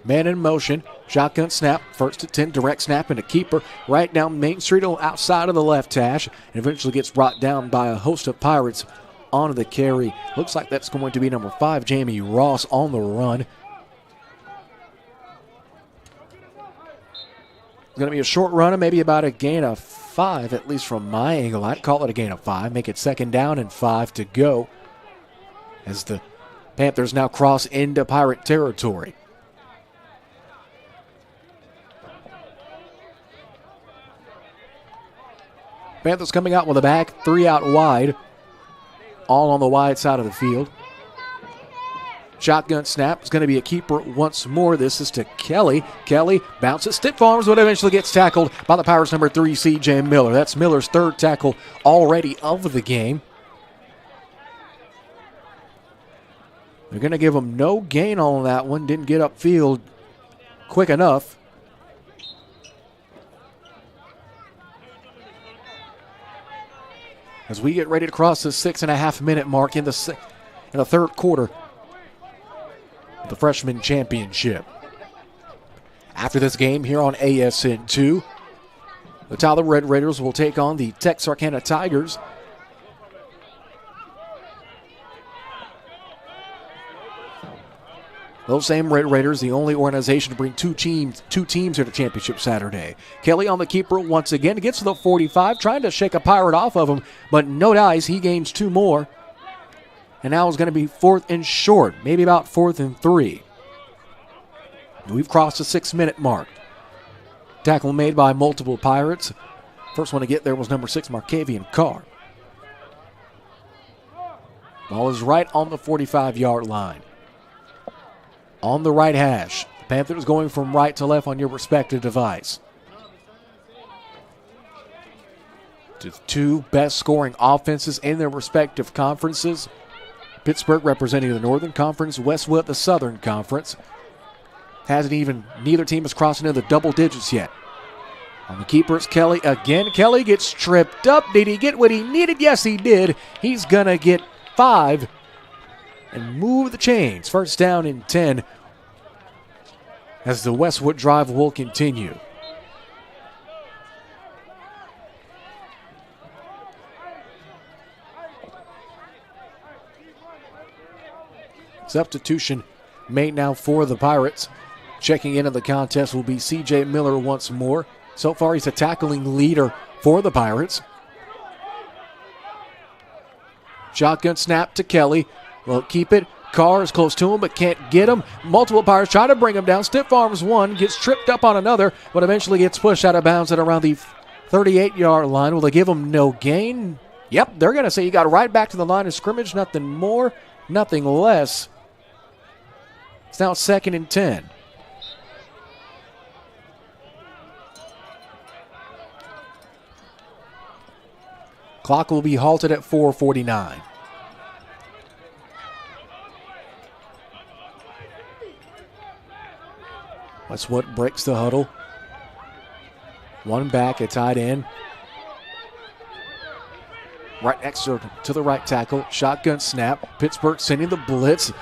Man in motion. Shotgun snap. First and 10. Direct snap into keeper. Right down Main Street outside of the left hash. And eventually gets brought down by a host of Pirates onto the carry. Looks like that's going to be number 5, Jamie Ross, on the run. It's going to be a short run and maybe about a gain of 5, at least from my angle. I'd call it a gain of 5. Make it second down and 5 to go. as the Panthers now cross into Pirate territory. Panthers coming out with a back, 3 out wide, all on the wide side of the field. Shotgun snap is going to be a keeper once more. This is to Kelly. Kelly bounces, stiff arms, but eventually gets tackled by the Pirates' number 3, C.J. Miller. That's Miller's 3rd tackle already of the game. They're going to give him no gain on that one. Didn't get upfield quick enough. As we get ready to cross the 6.5-minute mark in the 3rd quarter of the freshman championship. After this game here on ASN 2, the Tyler Red Raiders will take on the Texarkana Tigers. Those same Red Raiders, the only organization to bring two teams here to championship Saturday. Kelly on the keeper once again, gets to the 45, trying to shake a Pirate off of him, but no dice. He gains 2 more. And now it's going to be 4th and short, maybe about 4th and 3. We've crossed the 6-minute mark. Tackle made by multiple Pirates. First one to get there was number 6, Markavian Carr. Ball is right on the 45-yard line. On the right hash. The Panthers going from right to left on your respective device. The 2 best scoring offenses in their respective conferences. Pittsburgh representing the Northern Conference, Westwood the Southern Conference. Neither team has crossed into the double digits yet. On the keeper, it's Kelly again. Kelly gets tripped up. Did he get what he needed? Yes, he did. He's going to get 5 and move the chains. First down and 10 as the Westwood drive will continue. Substitution made now for the Pirates. Checking into the contest will be C.J. Miller once more. So far, he's a tackling leader for the Pirates. Shotgun snap to Kelly. Will keep it. Carr is close to him, but can't get him. Multiple Pirates try to bring him down. Stiff arms one, gets tripped up on another, but eventually gets pushed out of bounds at around the 38-yard line. Will they give him no gain? Yep, they're going to say he got right back to the line of scrimmage. Nothing more, nothing less. It's now 2nd and 10. Clock will be halted at 4:49. That's what breaks the huddle. One back, a tight end. Right next to the right tackle. Shotgun snap. Pittsburgh sending the blitz.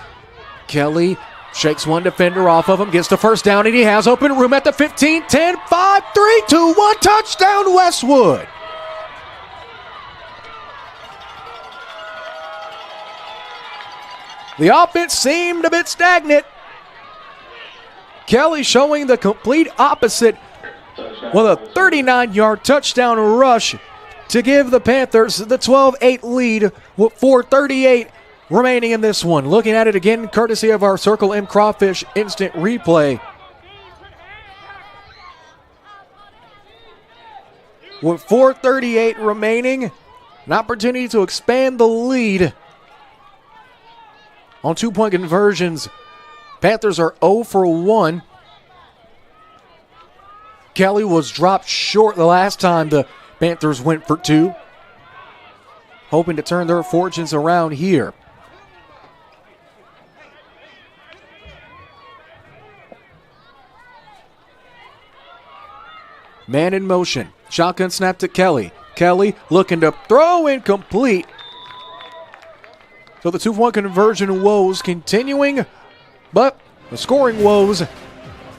Kelly shakes one defender off of him. Gets the first down, and he has open room at the 15, 10, 5, 3, 2, 1. Touchdown, Westwood. The offense seemed a bit stagnant. Kelly showing the complete opposite with a 39-yard touchdown rush to give the Panthers the 12-8 lead with 4:38 remaining in this one. Looking at it again, courtesy of our Circle M Crawfish instant replay. With 4:38 remaining, an opportunity to expand the lead on 2-point conversions. Panthers are 0 for 1. Kelly was dropped short the last time the Panthers went for 2. Hoping to turn their fortunes around here. Man in motion. Shotgun snap to Kelly. Kelly looking to throw incomplete. So the 2-point conversion woes continuing, but the scoring woes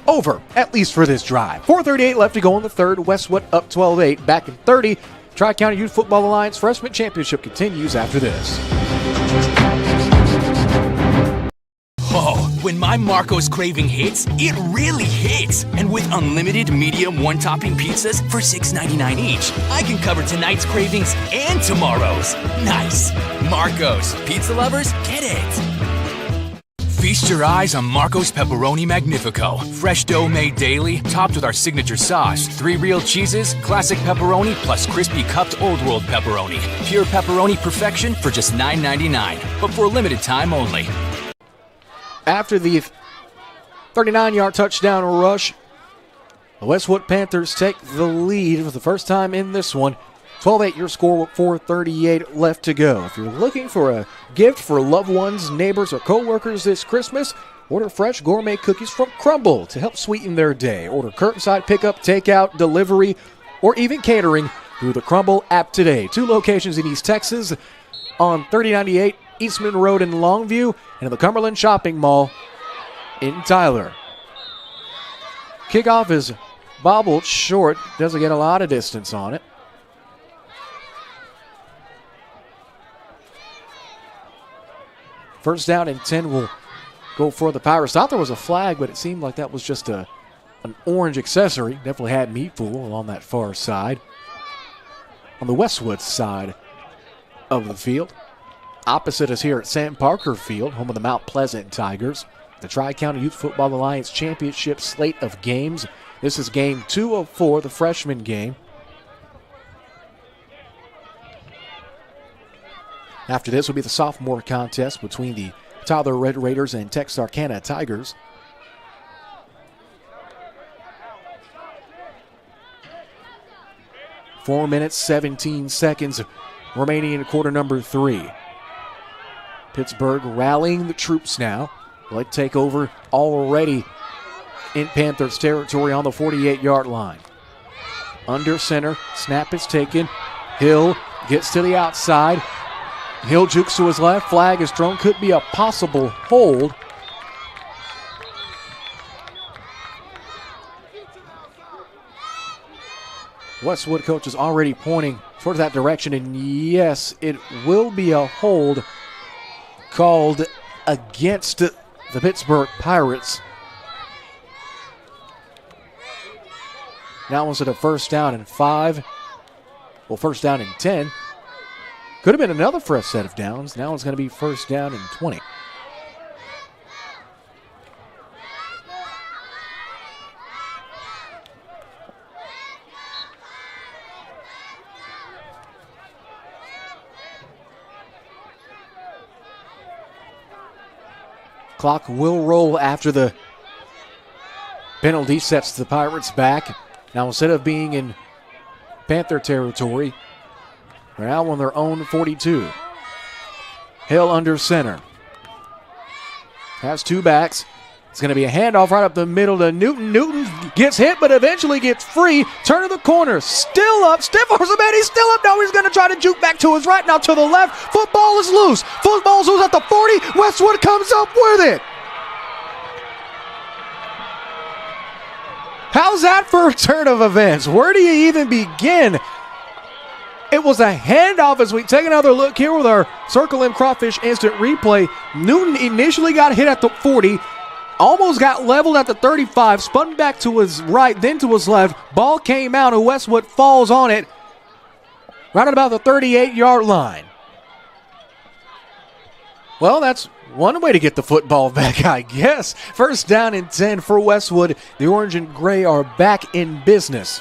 over, at least for this drive. 4:38 left to go in the third. Westwood up 12-8. Back in 30. Tri-County Youth Football Alliance Freshman Championship continues after this. Oh, When my Marco's craving hits, it really hits. And with unlimited medium one-topping pizzas for $6.99 each, I can cover tonight's cravings and tomorrow's. Nice. Marco's. Pizza lovers, get it. Feast your eyes on Marco's Pepperoni Magnifico. Fresh dough made daily, topped with our signature sauce. 3 real cheeses, classic pepperoni, plus crispy cupped Old World pepperoni. Pure pepperoni perfection for just $9.99, but for a limited time only. After the 39-yard touchdown rush, the Westwood Panthers take the lead for the first time in this one. 12-8 your score with 4:38 left to go. If you're looking for a gift for loved ones, neighbors, or co-workers this Christmas, order fresh gourmet cookies from Crumble to help sweeten their day. Order curbside pickup, takeout, delivery, or even catering through the Crumble app today. 2 locations in East Texas on 3098 Eastman Road in Longview and in the Cumberland Shopping Mall in Tyler. Kickoff is bobbled short. Doesn't get a lot of distance on it. First down and 10 will go for the Pirates. Thought there was a flag, but it seemed like that was just an orange accessory. Definitely had Meatful along that far side. On the Westwood side of the field. Opposite us here at Sam Parker Field, home of the Mount Pleasant Tigers. The Tri-County Youth Football Alliance Championship slate of games. This is game 2 of 4, the freshman game. After this will be the sophomore contest between the Tyler Red Raiders and Texarkana Tigers. Four minutes, 17 seconds remaining in quarter number 3. Pittsburgh rallying the troops now. They'll take over already in Panthers territory on the 48-yard line. Under center, snap is taken. Hill gets to the outside. Hill jukes to his left, flag is thrown, could be a possible hold. Westwood coach is already pointing towards that direction, and yes, it will be a hold called against the Pittsburgh Pirates. Now instead of first down and 5, well, first down and 10. Could have been another fresh set of downs. Now it's going to be first down and 20. Clock will roll after the penalty sets the Pirates back. Now instead of being in Panther territory, they're now on their own 42. Hill under center. Has 2 backs. It's going to be a handoff right up the middle to Newton. Newton gets hit, but eventually gets free. Turn of the corner. Still up. Stiff arms the man. He's still up. Now he's going to try to juke back to his right. Now to the left. Football is loose. Football's loose at the 40. Westwood comes up with it. How's that for a turn of events? Where do you even begin? It was a handoff as we take another look here with our Circle M Crawfish instant replay. Newton initially got hit at the 40, almost got leveled at the 35, spun back to his right, then to his left. Ball came out and Westwood falls on it right at about the 38-yard line. Well, that's one way to get the football back, I guess. First down and 10 for Westwood. The orange and gray are back in business.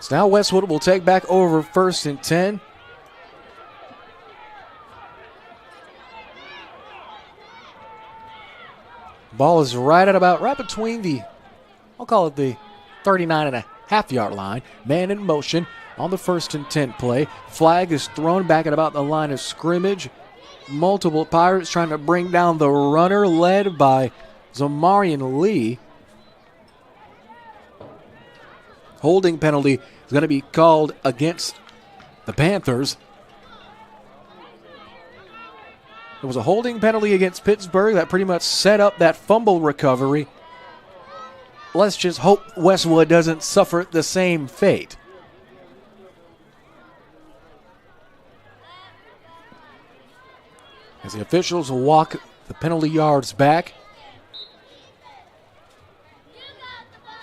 So now Westwood will take back over first and 10. Ball is right between the, I'll call it the 39.5-yard line. Man in motion on the first and 10 play. Flag is thrown back at about the line of scrimmage. Multiple Pirates trying to bring down the runner led by Zamarian Lee. Holding penalty is going to be called against the Panthers. It was a holding penalty against Pittsburgh that pretty much set up that fumble recovery let's just hope Westwood doesn't suffer the same fate. As the officials walk the penalty yards back.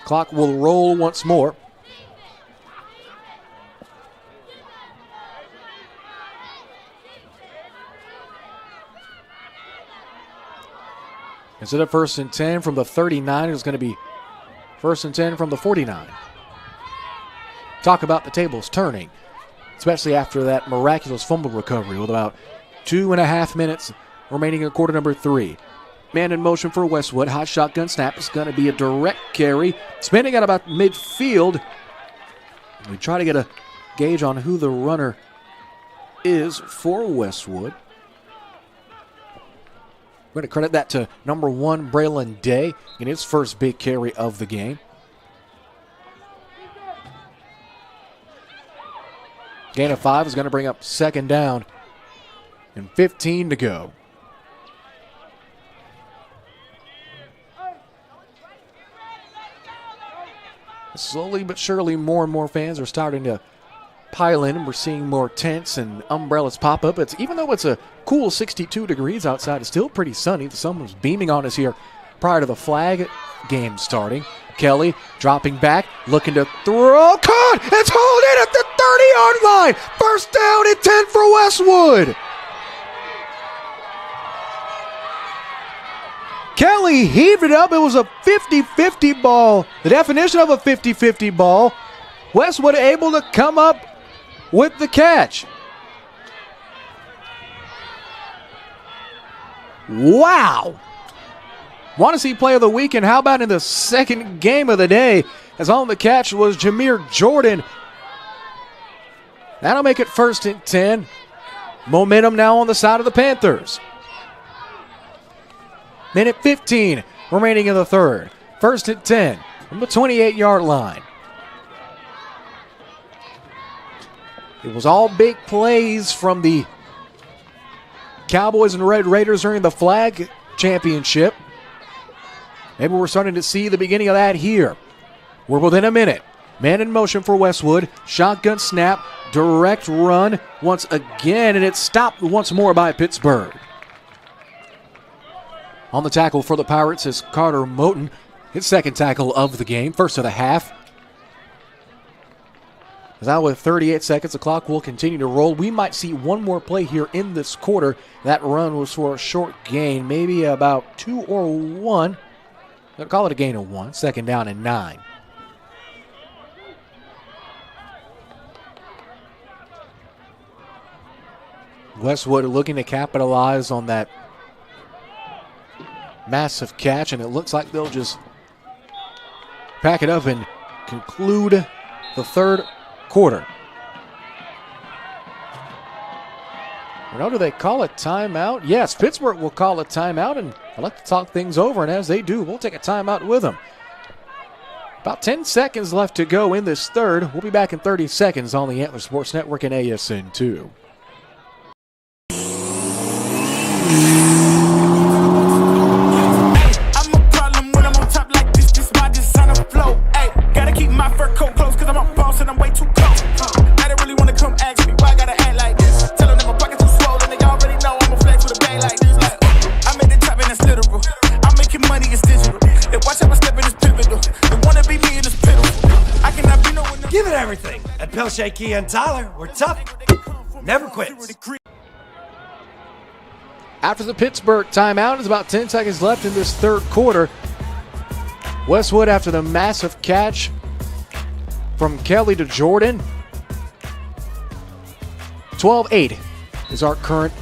Clock will roll once more. Instead of 1st and 10 from the 39, it's going to be 1st and 10 from the 49. Talk about the tables turning, especially after that miraculous fumble recovery with about 2.5 minutes remaining in quarter number 3. Man in motion for Westwood. Hot shotgun snap is going to be a direct carry. Spinning at about midfield. We try to get a gauge on who the runner is for Westwood. We're going to credit that to number 1, Braylon Day, in his first big carry of the game. Gain of 5 is going to bring up 2nd down and 15 to go. Slowly but surely, more and more fans are starting to pile in, and we're seeing more tents and umbrellas pop up. Even though it's a cool 62 degrees outside, it's still pretty sunny. The sun was beaming on us here prior to the flag game starting. Kelly dropping back, looking to throw. Caught! It's hauled in at the 30-yard line. 1st down and 10 for Westwood. Kelly heaved it up. It was a 50-50 ball. The definition of a 50-50 ball. Westwood able to come up with the catch. Wow. Want to see play of the week, and how about in the second game of the day, as on the catch was Jameer Jordan. That'll make it 1st and 10. Momentum now on the side of the Panthers. Minute 15 remaining in the 3rd. 1st and 10 from the 28-yard line. It was all big plays from the Cowboys and Red Raiders during the flag championship. Maybe we're starting to see the beginning of that here. We're within a minute. Man in motion for Westwood. Shotgun snap. Direct run once again, and it's stopped once more by Pittsburgh. On the tackle for the Pirates is Carter Moten. His 2nd tackle of the game. 1st of the half. Now with 38 seconds, the clock will continue to roll. We might see one more play here in this quarter. That run was for a short gain, maybe about 2 or 1. They'll call it a gain of 1. 2nd down and 9. Westwood looking to capitalize on that massive catch, and it looks like they'll just pack it up and conclude the 3rd quarter. Now, do they call a timeout? Yes, Pittsburgh will call a timeout, and I'd like to talk things over, and as they do, we'll take a timeout with them. About 10 seconds left to go in this 3rd. We'll be back in 30 seconds on the Antler Sports Network and ASN2. I'm a problem when I'm on top like this. This my designer flow. Ay, gotta keep my fur coat close, cause I'm a boss and I'm way too close. I don't really wanna come ask me why I gotta act like this. Tell them that my pockets too swollen, they already know I'm a flex with a bag like this. Like, I'm at the top and that's literal. I'm making money, it's digital. And watch how I step in this pivotal. They wanna be me in this pitiful. I cannot be no one. Give it everything. At Pelche Key and Tyler, we're tough. Never quits. After the Pittsburgh timeout, there's about 10 seconds left in this 3rd quarter. Westwood, after the massive catch from Kelly to Jordan, 12-8 is our current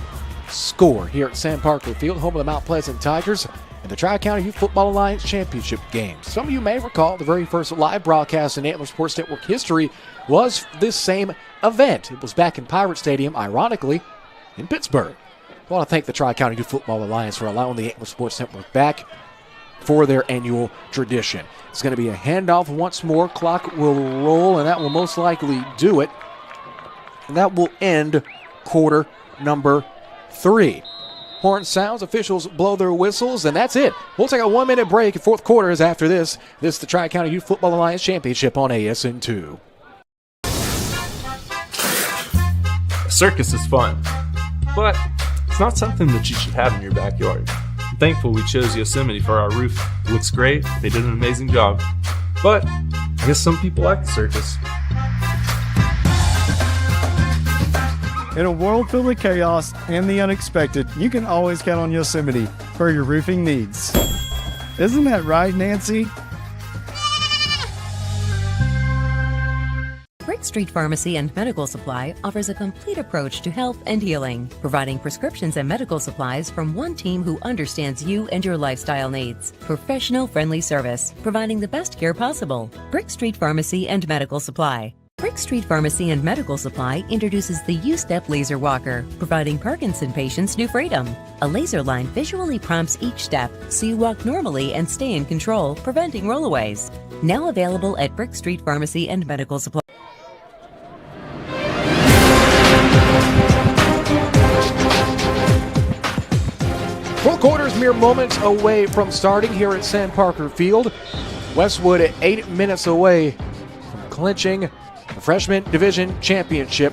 score here at Sam Parker Field, home of the Mount Pleasant Tigers and the Tri-County Youth Football Alliance Championship games. Some of you may recall the very first live broadcast in Antler Sports Network history was this same event. It was back in Pirate Stadium, ironically, in Pittsburgh. I want to thank the Tri-County Youth Football Alliance for allowing the Antler Sports Network back for their annual tradition. It's going to be a handoff once more. Clock will roll, and that will most likely do it. And that will end quarter number 3. Horn sounds, officials blow their whistles, and that's it. We'll take a 1-minute break. Fourth quarter is after this. This is the Tri-County Youth Football Alliance Championship on ASN2. A circus is fun, but it's not something that you should have in your backyard. I'm thankful we chose Yosemite for our roof. It looks great. They did an amazing job. But I guess some people like the circus. In a world filled with chaos and the unexpected, you can always count on Yosemite for your roofing needs. Isn't that right, Nancy? Brick Street Pharmacy and Medical Supply offers a complete approach to health and healing, providing prescriptions and medical supplies from one team who understands you and your lifestyle needs. Professional friendly service, providing the best care possible. Brick Street Pharmacy and Medical Supply. Brick Street Pharmacy and Medical Supply introduces the U-Step Laser Walker, providing Parkinson patients new freedom. A laser line visually prompts each step, so you walk normally and stay in control, preventing rollaways. Now available at Brick Street Pharmacy and Medical Supply. Fourth quarter is mere moments away from starting here at Sam Parker Field. Westwood at 8 minutes away from clinching the Freshman Division Championship,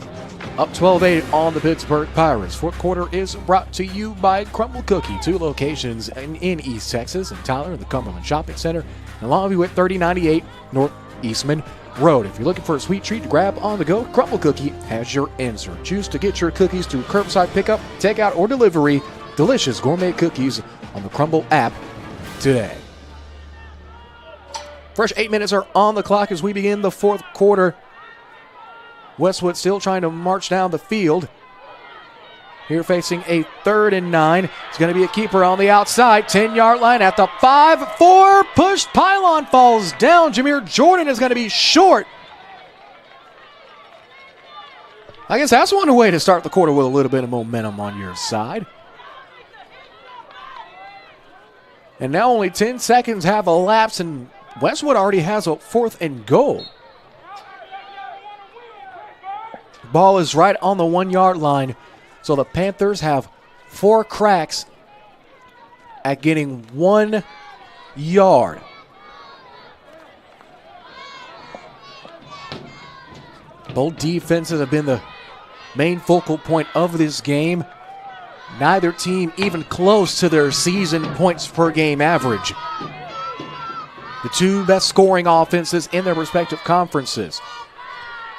up 12-8 on the Pittsburgh Pirates. Fourth quarter is brought to you by Crumble Cookie, 2 locations in East Texas, in Tyler, the Cumberland Shopping Center, and Longview at 3098 North Eastman Road. If you're looking for a sweet treat to grab on the go, Crumble Cookie has your answer. Choose to get your cookies through curbside pickup, takeout, or delivery. Delicious gourmet cookies on the Crumble app today. Fresh 8 minutes are on the clock as we begin the fourth quarter. Westwood still trying to march down the field. Here facing a 3rd and 9. It's going to be a keeper on the outside. 10-yard line at the 5-4. Pushed. Pylon falls down. Jameer Jordan is going to be short. I guess that's one way to start the quarter with a little bit of momentum on your side. And now only 10 seconds have elapsed, and Westwood already has a 4th and goal. Ball is right on the 1-yard line, so the Panthers have 4 cracks at getting 1 yard. Both defenses have been the main focal point of this game. Neither team even close to their season points per game average. The 2 best scoring offenses in their respective conferences.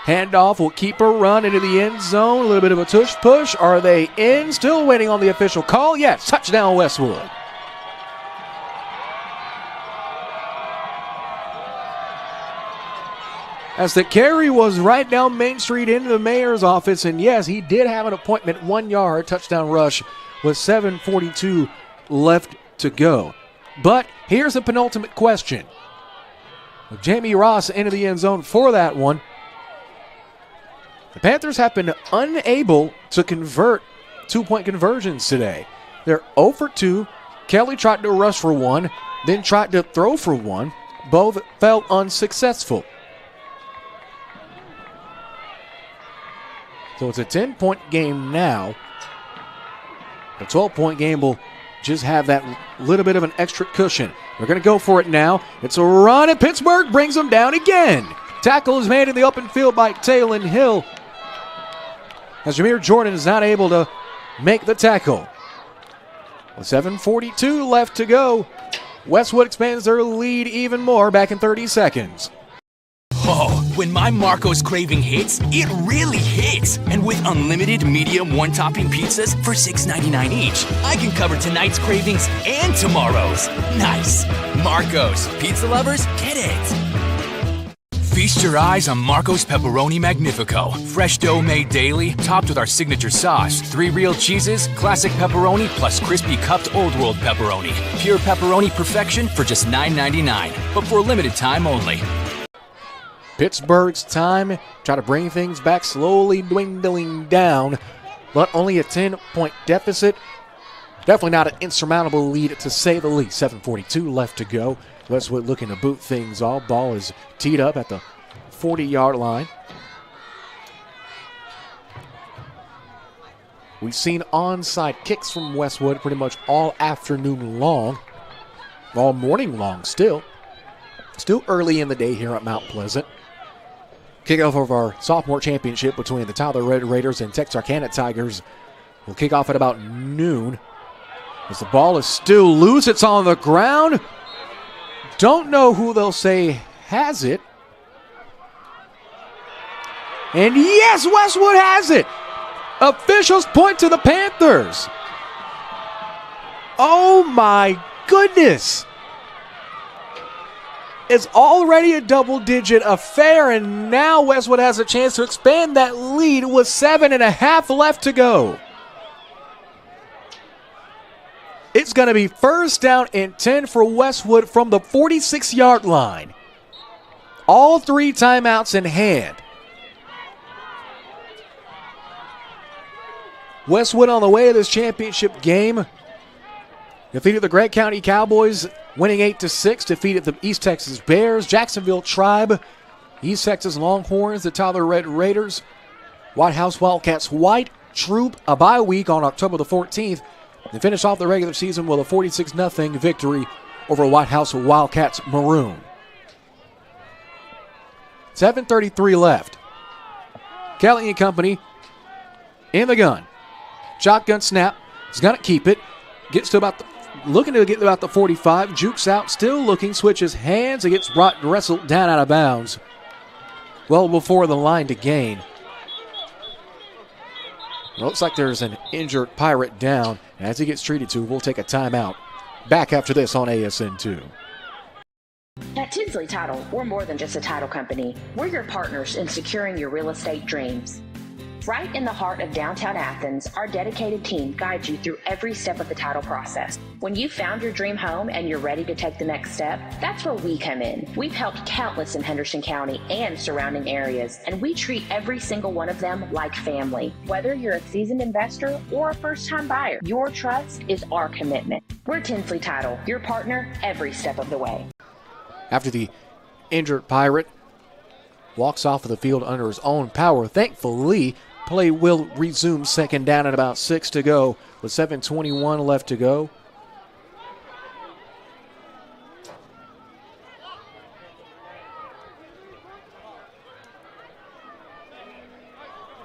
Handoff will keep a run into the end zone. A little bit of a tush push. Are they in? Still waiting on the official call. Yes, touchdown Westwood. As the carry was right down Main Street into the mayor's office, and yes, he did have an appointment, 1 yard touchdown rush with 7:42 left to go. But here's the penultimate question. With Jamie Ross into the end zone for that one, the Panthers have been unable to convert 2-point conversions today. They're 0 for 2. Kelly tried to rush for 1, then tried to throw for 1. Both fell unsuccessful. So it's a 10-point game now. A 12-point game will just have that little bit of an extra cushion. They're going to go for it now. It's a run, and Pittsburgh brings them down again. Tackle is made in the open field by Taylon Hill, as Jameer Jordan is not able to make the tackle. With 7:42 left to go, Westwood expands their lead even more back in 30 seconds. Oh, when my Marco's craving hits, it really hits. And with unlimited medium one-topping pizzas for $6.99 each, I can cover tonight's cravings and tomorrow's. Nice. Marco's. Pizza lovers, get it. Feast your eyes on Marco's Pepperoni Magnifico. Fresh dough made daily, topped with our signature sauce. 3 real cheeses, classic pepperoni, plus crispy cupped Old World pepperoni. Pure pepperoni perfection for just $9.99, but for a limited time only. Pittsburgh's time, try to bring things back, slowly dwindling down, but only a 10-point deficit. Definitely not an insurmountable lead, to say the least. 7:42 left to go. Westwood looking to boot things off. Ball is teed up at the 40-yard line. We've seen onside kicks from Westwood pretty much all afternoon long, all morning long still. Still early in the day here at Mount Pleasant. Kickoff of our sophomore championship between the Tyler Red Raiders and Texarkana Tigers will kick off at about noon. As the ball is still loose, it's on the ground. Don't know who they'll say has it. And yes, Westwood has it. Officials point to the Panthers. Oh my goodness. It's already a double-digit affair, and now Westwood has a chance to expand that lead with 7.5 left to go. It's going to be first down and 10 for Westwood from the 46-yard line. All 3 timeouts in hand. Westwood on the way to this championship game. Defeated the Grant County Cowboys, winning 8-6. Defeated the East Texas Bears, Jacksonville Tribe, East Texas Longhorns, the Tyler Red Raiders, White House Wildcats White Troop, a bye week on October the 14th. And finish off the regular season with a 46-0 victory over White House Wildcats Maroon. 7:33 left. Kelly and company in the gun. Shotgun snap. He's going to keep it. Gets to about looking to get to about the 45. Jukes out. Still looking. Switches hands. It gets brought and wrestled down out of bounds. Well before the line to gain. It looks like there's an injured Pirate down. And as he gets treated to, we'll take a timeout. Back after this on ASN2. At Tinsley Title, we're more than just a title company. We're your partners in securing your real estate dreams. Right in the heart of downtown Athens, our dedicated team guides you through every step of the title process. When you've found your dream home and you're ready to take the next step, that's where we come in. We've helped countless in Henderson County and surrounding areas, and we treat every single one of them like family. Whether you're a seasoned investor or a first-time buyer, your trust is our commitment. We're Tinsley Title, your partner every step of the way. After the injured Pirate walks off of the field under his own power, thankfully, play will resume second down at about 6 to go with 7:21 left to go.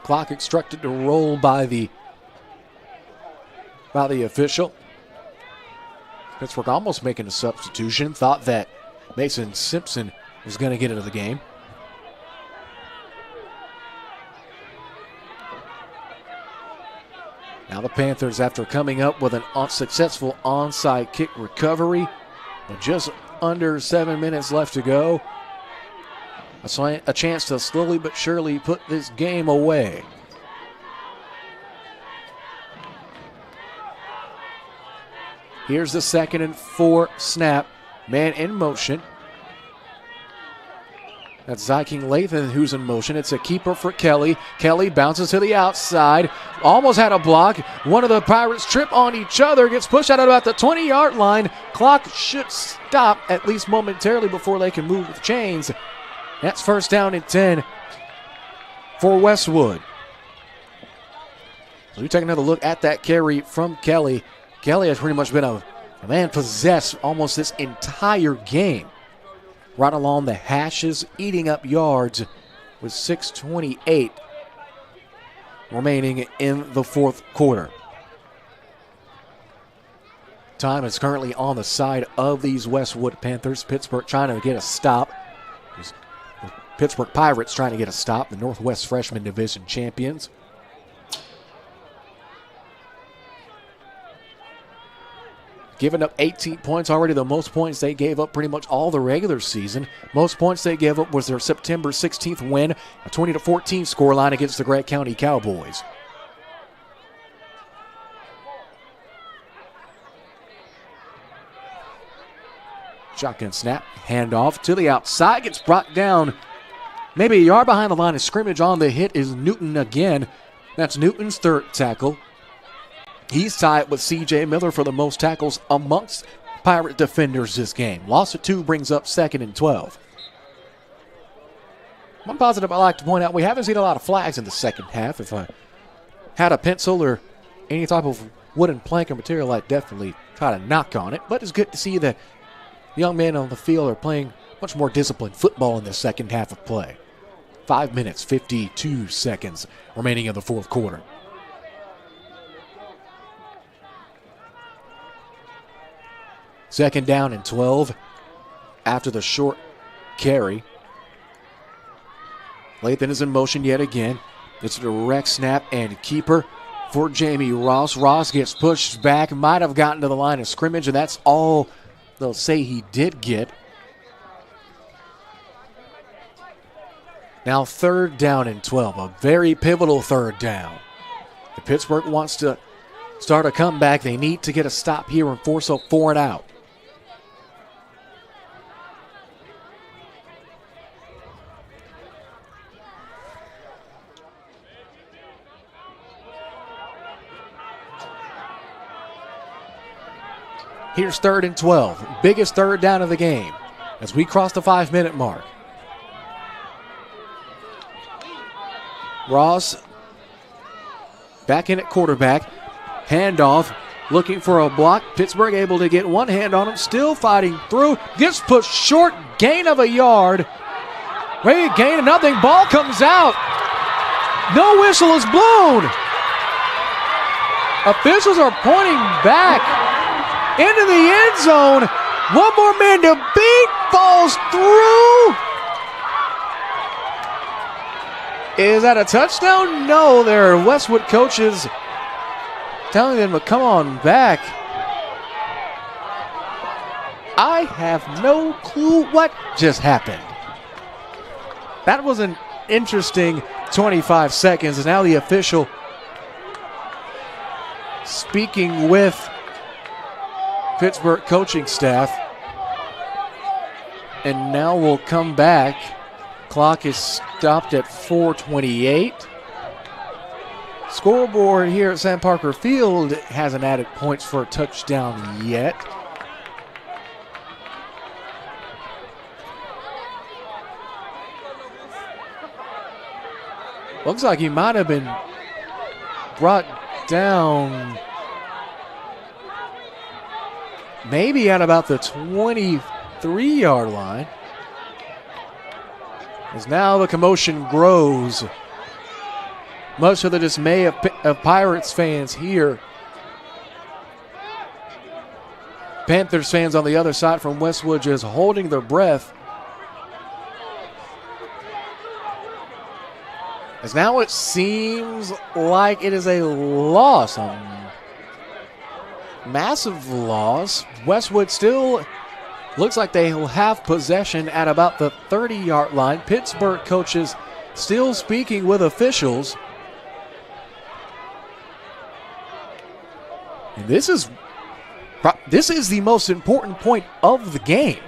Clock instructed to roll by the official. Pittsburgh almost making a substitution. Thought that Mason Simpson was going to get into the game. Now the Panthers, after coming up with an unsuccessful onside kick recovery, with just under 7 minutes left to go, a chance to slowly but surely put this game away. Here's the 2nd and 4 snap. Man in motion. That's Zyking Lathan who's in motion. It's a keeper for Kelly. Kelly bounces to the outside. Almost had a block. One of the Pirates trip on each other. Gets pushed out at about the 20-yard line. Clock should stop at least momentarily before they can move the chains. That's first down and 10 for Westwood. So we take another look at that carry from Kelly. Kelly has pretty much been a man possessed almost this entire game. Right along the hashes, eating up yards with 6:28 remaining in the fourth quarter. Time is currently on the side of these Westwood Panthers. Pittsburgh trying to get a stop. The Pittsburgh Pirates trying to get a stop, the Northwest Freshman Division champions. Giving up 18 points already, the most points they gave up pretty much all the regular season. Most points they gave up was their September 16th win, a 20-14 scoreline against the Grant County Cowboys. Shotgun snap, handoff to the outside, gets brought down maybe a yard behind the line of scrimmage. On the hit is Newton again. That's Newton's 3rd tackle. He's tied with C.J. Miller for the most tackles amongst Pirate defenders this game. Loss of 2 brings up 2nd and 12. One positive I like to point out, we haven't seen a lot of flags in the second half. If I had a pencil or any type of wooden plank or material, I'd definitely try to knock on it. But it's good to see that the young men on the field are playing much more disciplined football in the second half of play. 5 minutes, 52 seconds remaining in the fourth quarter. Second down and 12 after the short carry. Lathan is in motion yet again. It's a direct snap and keeper for Jamie Ross. Ross gets pushed back, might have gotten to the line of scrimmage, and that's all they'll say he did get. Now third down and 12, a very pivotal third down. If Pittsburgh wants to start a comeback, they need to get a stop here and force a 4 and out. Here's third and 12, biggest third down of the game as we cross the 5-minute mark. Ross back in at quarterback. Handoff, looking for a block. Pittsburgh able to get one hand on him, still fighting through. Gets pushed short, gain of a yard. Ready to gain nothing, ball comes out. No whistle is blown. Officials are pointing back into the end zone. One more man to beat, falls through. Is that a touchdown? No, there are Westwood coaches telling them to come on back. I have no clue what just happened. That was an interesting 25 seconds. And now the official speaking with Pittsburgh coaching staff. And now we'll come back. Clock is stopped at 4:28. Scoreboard here at Sam Parker Field hasn't added points for a touchdown yet. Looks like he might have been brought down maybe at about the 23-yard line. As now the commotion grows, much to the dismay of Pirates fans here. Panthers fans on the other side from Westwood just holding their breath. As now it seems like it is a loss, a massive loss. Westwood still looks like they will have possession at about the 30-yard line. Pittsburgh coaches still speaking with officials. And this is the most important point of the game.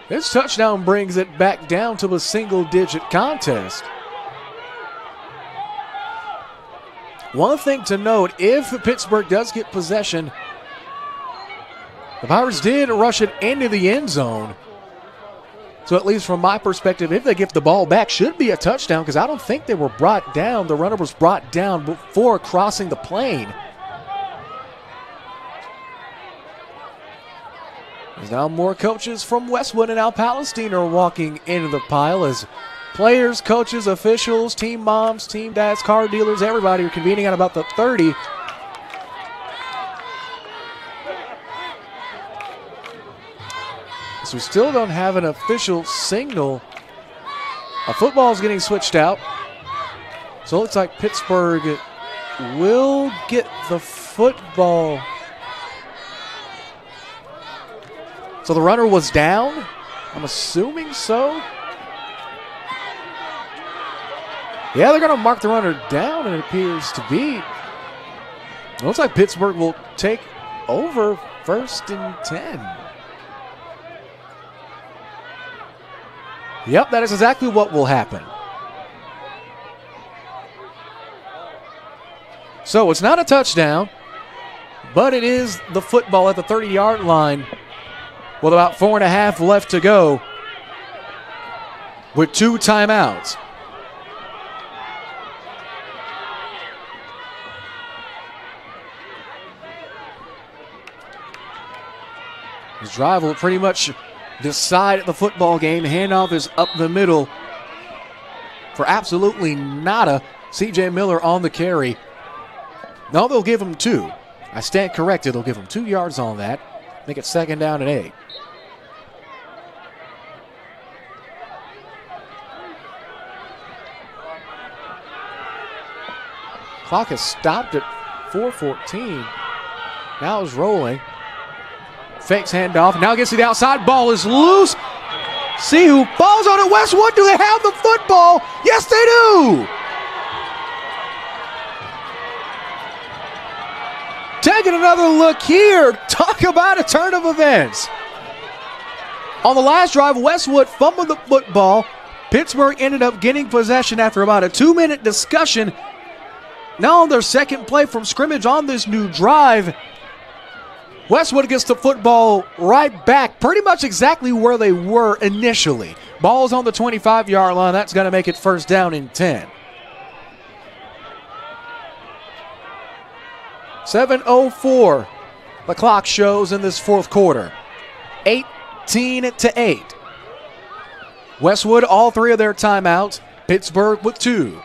This touchdown brings it back down to a single-digit contest. One thing to note, if Pittsburgh does get possession, the Pirates did rush it into the end zone. So at least from my perspective, if they get the ball back, should be a touchdown because I don't think they were brought down. The runner was brought down before crossing the plane. There's now more coaches from Westwood and Al Palestine are walking into the pile as players, coaches, officials, team moms, team dads, car dealers, everybody are convening at about the 30. So we still don't have an official signal. A football is getting switched out. So it looks like Pittsburgh will get the football. So the runner was down? I'm assuming so. Yeah, they're going to mark the runner down, and it appears to be. It looks like Pittsburgh will take over 1st and 10. Yep, that is exactly what will happen. So it's not a touchdown, but it is the football at the 30-yard line with about 4.5 left to go with 2 timeouts. This drive will pretty much decide the football game. Handoff is up the middle for absolutely nada. C.J. Miller on the carry. No, they'll give him 2. I stand corrected. They'll give him 2 yards on that. Make it 2nd down and 8. Clock has stopped at 4:14. Now is rolling. Fakes handoff. Now gets to the outside. Ball is loose. See who falls on it. Westwood. Do they have the football? Yes, they do. Taking another look here. Talk about a turn of events. On the last drive, Westwood fumbled the football. Pittsburgh ended up getting possession after about a 2-minute discussion. Now on their second play from scrimmage on this new drive, Westwood gets the football right back, pretty much exactly where they were initially. Ball's on the 25-yard line. That's going to make it 1st down and 10. 7:04 the clock shows in this 4th quarter. 18-8. Westwood, all 3 of their timeouts. Pittsburgh with 2.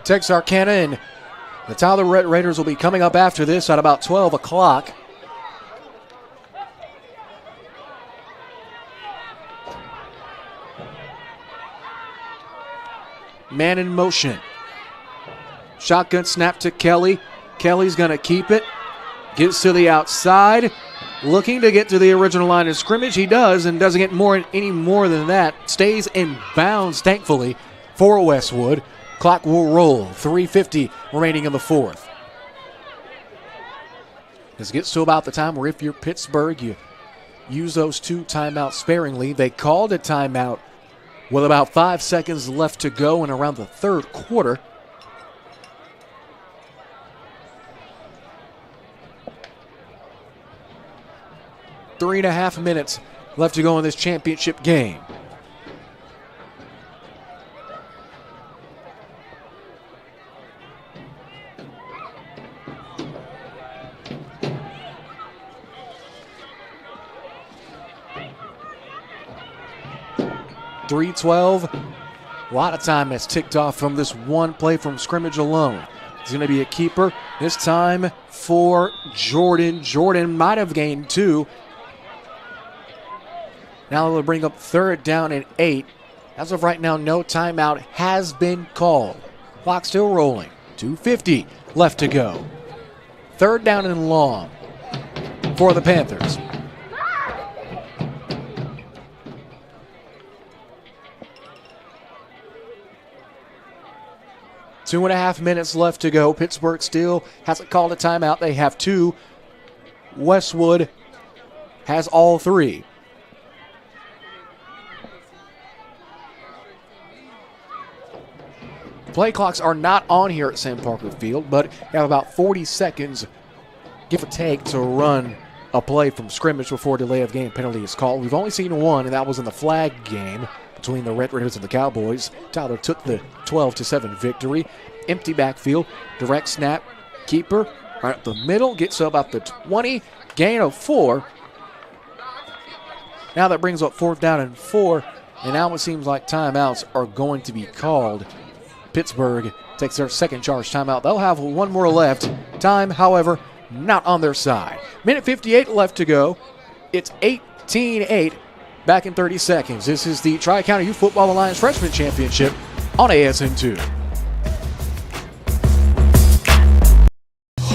Texarkana and the Tyler Red Raiders will be coming up after this at about 12 o'clock. Man in motion. Shotgun snap to Kelly. Kelly's going to keep it. Gets to the outside. Looking to get to the original line of scrimmage. He does, and doesn't get any more than that. Stays in bounds, thankfully, for Westwood. Clock will roll. 3:50 remaining in the 4th. This gets to about the time where if you're Pittsburgh, you use those 2 timeouts sparingly. They called a timeout with about 5 seconds left to go in around the 3rd quarter. Three and a half minutes left to go in this championship game. .312. A lot of time has ticked off from this one play from scrimmage alone. It's going to be a keeper, this time for Jordan. Jordan might have gained 2. Now they'll bring up 3rd down and 8. As of right now, no timeout has been called. Clock still rolling. 2:50 left to go. 3rd down and long for the Panthers. Two and a half minutes left to go. Pittsburgh still hasn't called a timeout. They have 2. Westwood has all 3. Play clocks are not on here at Sam Parker Field, but you have about 40 seconds, give or take, to run a play from scrimmage before delay of game penalty is called. We've only seen 1, and that was in the flag game between the Red Raiders and the Cowboys. Tyler took the 12-7 victory. Empty backfield, direct snap, keeper right up the middle, gets up about the 20, gain of 4. Now that brings up 4th down and 4, and now it seems like timeouts are going to be called. Pittsburgh takes their 2nd charge timeout. They'll have 1 more left. Time, however, not on their side. Minute 58 left to go. It's 18-8. Back in 30 seconds. This is the Tri-County Youth Football Alliance Freshman Championship on ASN2.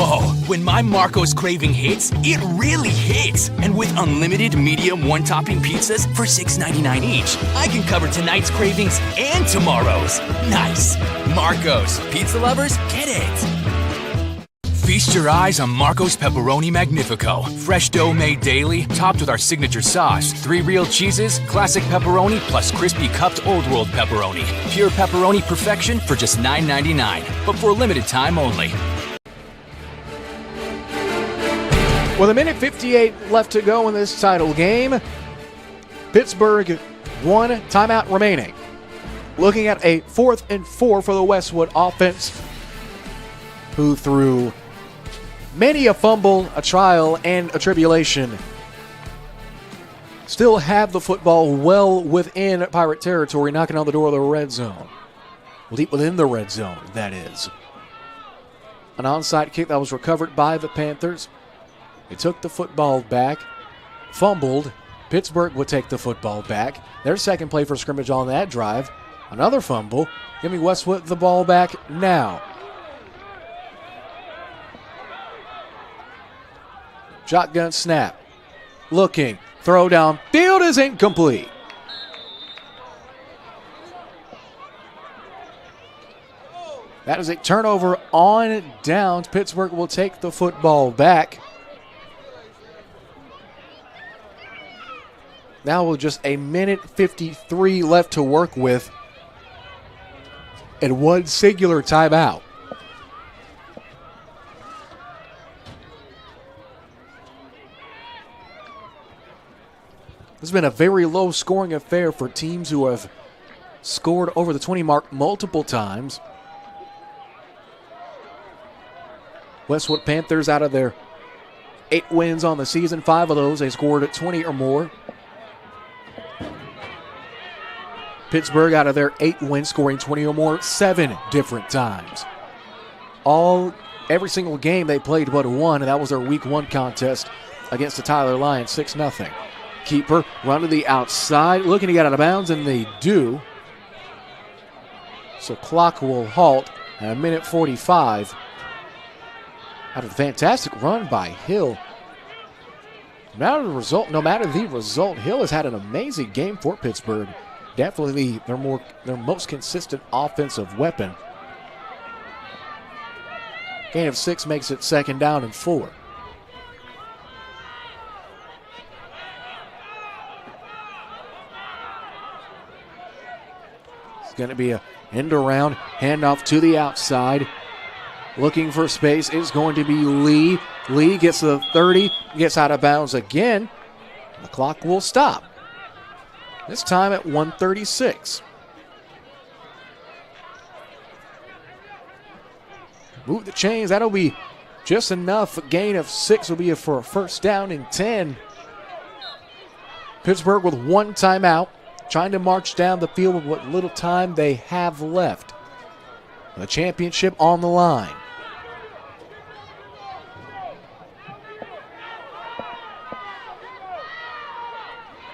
Oh, when my Marco's craving hits, it really hits. And with unlimited medium 1-topping pizzas for $6.99 each, I can cover tonight's cravings and tomorrow's. Nice. Marco's. Pizza lovers, get it. Feast your eyes on Marco's Pepperoni Magnifico. Fresh dough made daily, topped with our signature sauce. 3 real cheeses, classic pepperoni, plus crispy cupped Old World pepperoni. Pure pepperoni perfection for just $9.99, but for a limited time only. With a minute 58 left to go in this title game, Pittsburgh 1 timeout remaining. Looking at a 4th and 4 for the Westwood offense. who through many a fumble, a trial, and a tribulation still have the football well within Pirate territory, knocking on the door of the red zone. Deep within the red zone, that is. An onside kick that was recovered by the Panthers. They took the football back, fumbled. Pittsburgh would take the football back. Their second play for scrimmage on that drive. Another fumble. Giving Westwood the ball back now. Shotgun snap. Looking. Throw down. Field is incomplete. That is a turnover on downs. Pittsburgh will take the football back. Now with just a minute 53 left to work with and one singular timeout. This has been a very low scoring affair for teams who have scored over the 20 mark multiple times. Westwood Panthers, out of their 8 wins on the season, 5 of those they scored at 20 or more. Pittsburgh, out of their 8 wins, scoring 20 or more 7 different times. Every single game they played but one, and that was their week 1 contest against the Tyler Lions, 6-0. Keeper run to the outside, looking to get out of bounds, and they do. So clock will halt at a minute 45. Had a fantastic run by Hill. No matter the result, Hill has had an amazing game for Pittsburgh. Definitely their most consistent offensive weapon. Gain of 6 makes it 2nd down and 4. It's going to be an end around, handoff to the outside. Looking for space is going to be Lee. Lee gets to the 30, gets out of bounds again. The clock will stop. This time at 1:36. Move the chains. That'll be just enough. A gain of 6 will be for a 1st down and 10. Pittsburgh with 1 timeout, trying to march down the field with what little time they have left. The championship on the line.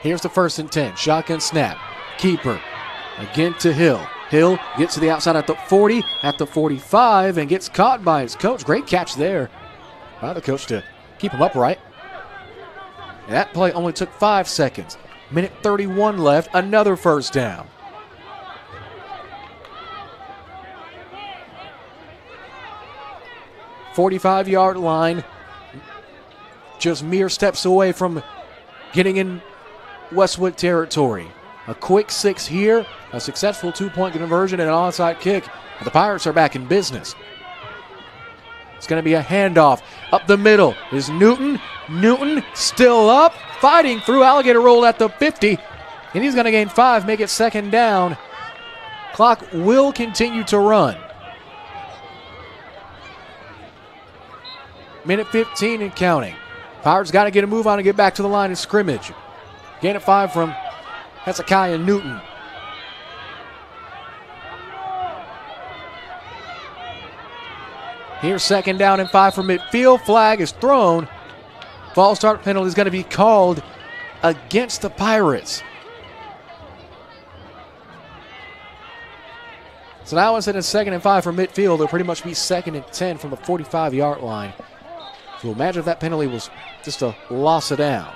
Here's the 1st and 10. Shotgun snap. Keeper. Again to Hill. Hill gets to the outside at the 40, at the 45, and gets caught by his coach. Great catch there by the coach to keep him upright. And that play only took 5 seconds. Minute 31 left. Another 1st down. .45-yard line. Just mere steps away from getting in Westwood territory. A quick 6 here, a successful 2-point conversion and an onside kick. The Pirates are back in business. It's going to be a handoff. Up the middle is Newton. Newton still up, fighting through. Alligator roll at the 50, and he's going to gain 5, make it 2nd down. Clock will continue to run. Minute 15 and counting. Pirates got to get a move on and get back to the line of scrimmage. Gain of 5 from Hezekiah Newton. Here's 2nd down and 5 from midfield. Flag is thrown. False start penalty is going to be called against the Pirates. So now instead of 2nd and 5 from midfield, it'll pretty much be 2nd and 10 from the 45-yard line. So imagine if that penalty was just a loss of down.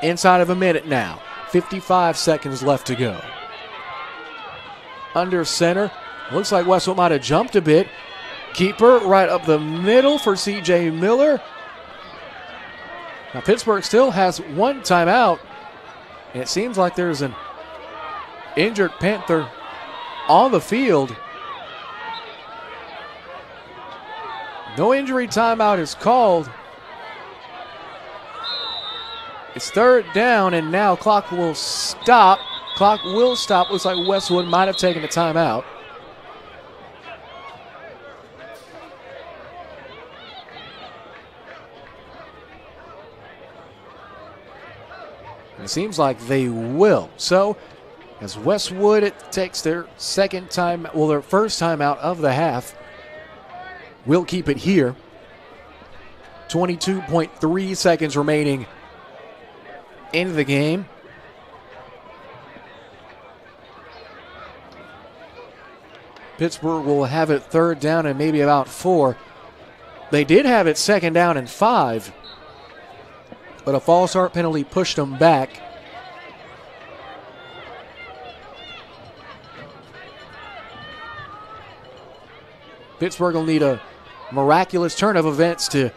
Inside of a minute now. 55 seconds left to go. Under center. Looks like Westwood might have jumped a bit. Keeper right up the middle for C.J. Miller. Now Pittsburgh still has 1 timeout. And it seems like there's an injured Panther on the field. No injury timeout is called. It's 3rd down, and now clock will stop. Clock will stop. Looks like Westwood might have taken a timeout. And it seems like they will. So, as Westwood takes their first time out of the half, we'll keep it here. 22.3 seconds remaining in the game. Pittsburgh will have it third down and maybe about 4. They did have it second down and 5, but a false start penalty pushed them back. Pittsburgh will need a miraculous turn of events to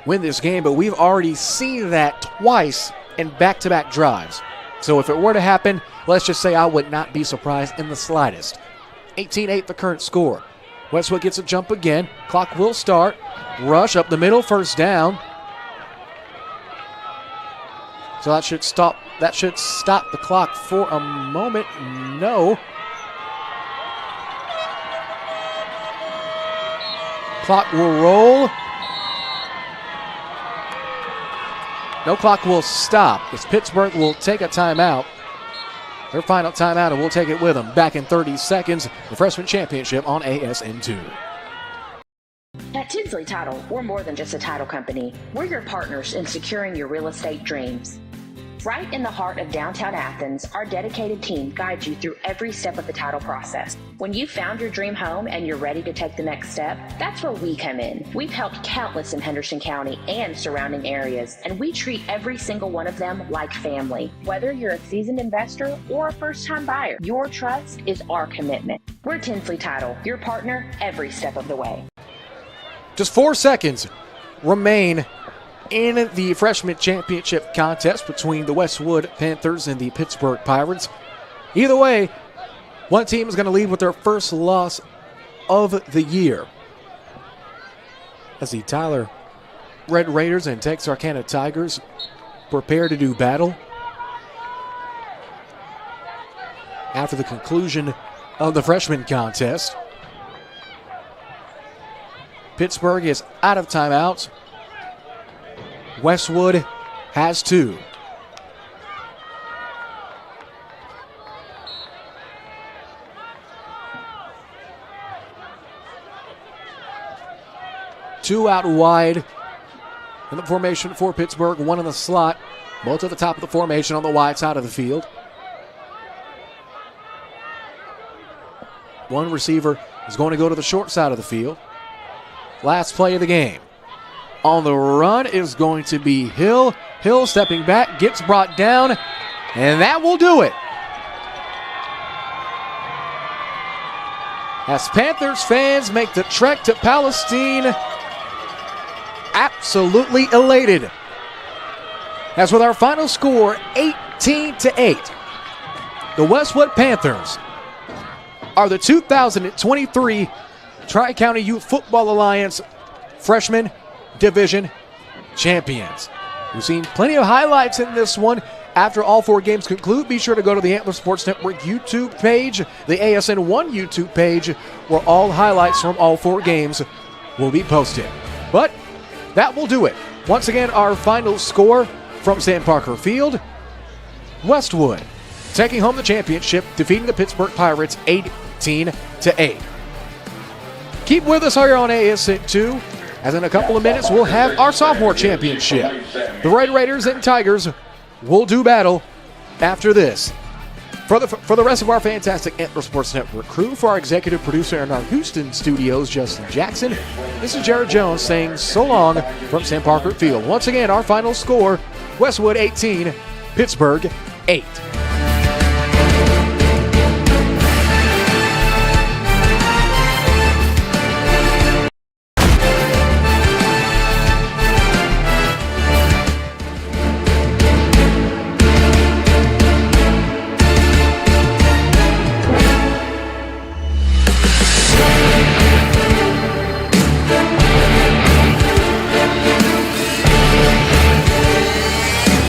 win this game, but we've already seen that twice in back-to-back drives. So if it were to happen, let's just say I would not be surprised in the slightest. 18-8 the current score. Westwood gets a jump again. Clock will start. Rush up the middle, first down. So that should stop the clock for a moment. No. Clock will roll. No clock will stop as Pittsburgh will take a timeout. Their final timeout, and we'll take it with them. Back in 30 seconds, the freshman championship on ASN2. At Tinsley Title, we're more than just a title company. We're your partners in securing your real estate dreams. Right in the heart of downtown Athens, our dedicated team guides you through every step of the title process. When you've found your dream home and you're ready to take the next step, that's where we come in. We've helped countless in Henderson County and surrounding areas, and we treat every single one of them like family. Whether you're a seasoned investor or a first-time buyer, your trust is our commitment. We're Tinsley Title, your partner every step of the way. Just 4 seconds remain in the freshman championship contest between the Westwood Panthers and the Pittsburgh Pirates. Either way, one team is going to lead with their first loss of the year, as the Tyler Red Raiders and Texarkana Tigers prepare to do battle after the conclusion of the freshman contest. Pittsburgh is out of timeouts. Westwood has 2. Two out wide in the formation for Pittsburgh, 1 in the slot, both at the top of the formation on the wide side of the field. One receiver is going to go to the short side of the field. Last play of the game. On the run is going to be Hill. Hill stepping back, gets brought down, and that will do it. As Panthers fans make the trek to Palestine, absolutely elated. As with our final score, 18-8, the Westwood Panthers are the 2023 Tri-County Youth Football Alliance Freshman Division champions. We've seen plenty of highlights in this one. After all 4 games conclude, be sure to go to the Antler Sports Network YouTube page, the ASN1 YouTube page, where all highlights from all 4 games will be posted. But that will do it. Once again, our final score from Sam Parker Field: Westwood taking home the championship, defeating the Pittsburgh Pirates 18-8. Keep with us here on ASN2, as in a couple of minutes we'll have our sophomore championship. The Red Raiders and Tigers will do battle after this. For the rest of our fantastic Antler Sports Network crew, for our executive producer in our Houston studios, Justin Jackson, this is Jared Jones saying so long from Sam Parker Field. Once again, our final score: Westwood 18, Pittsburgh 8.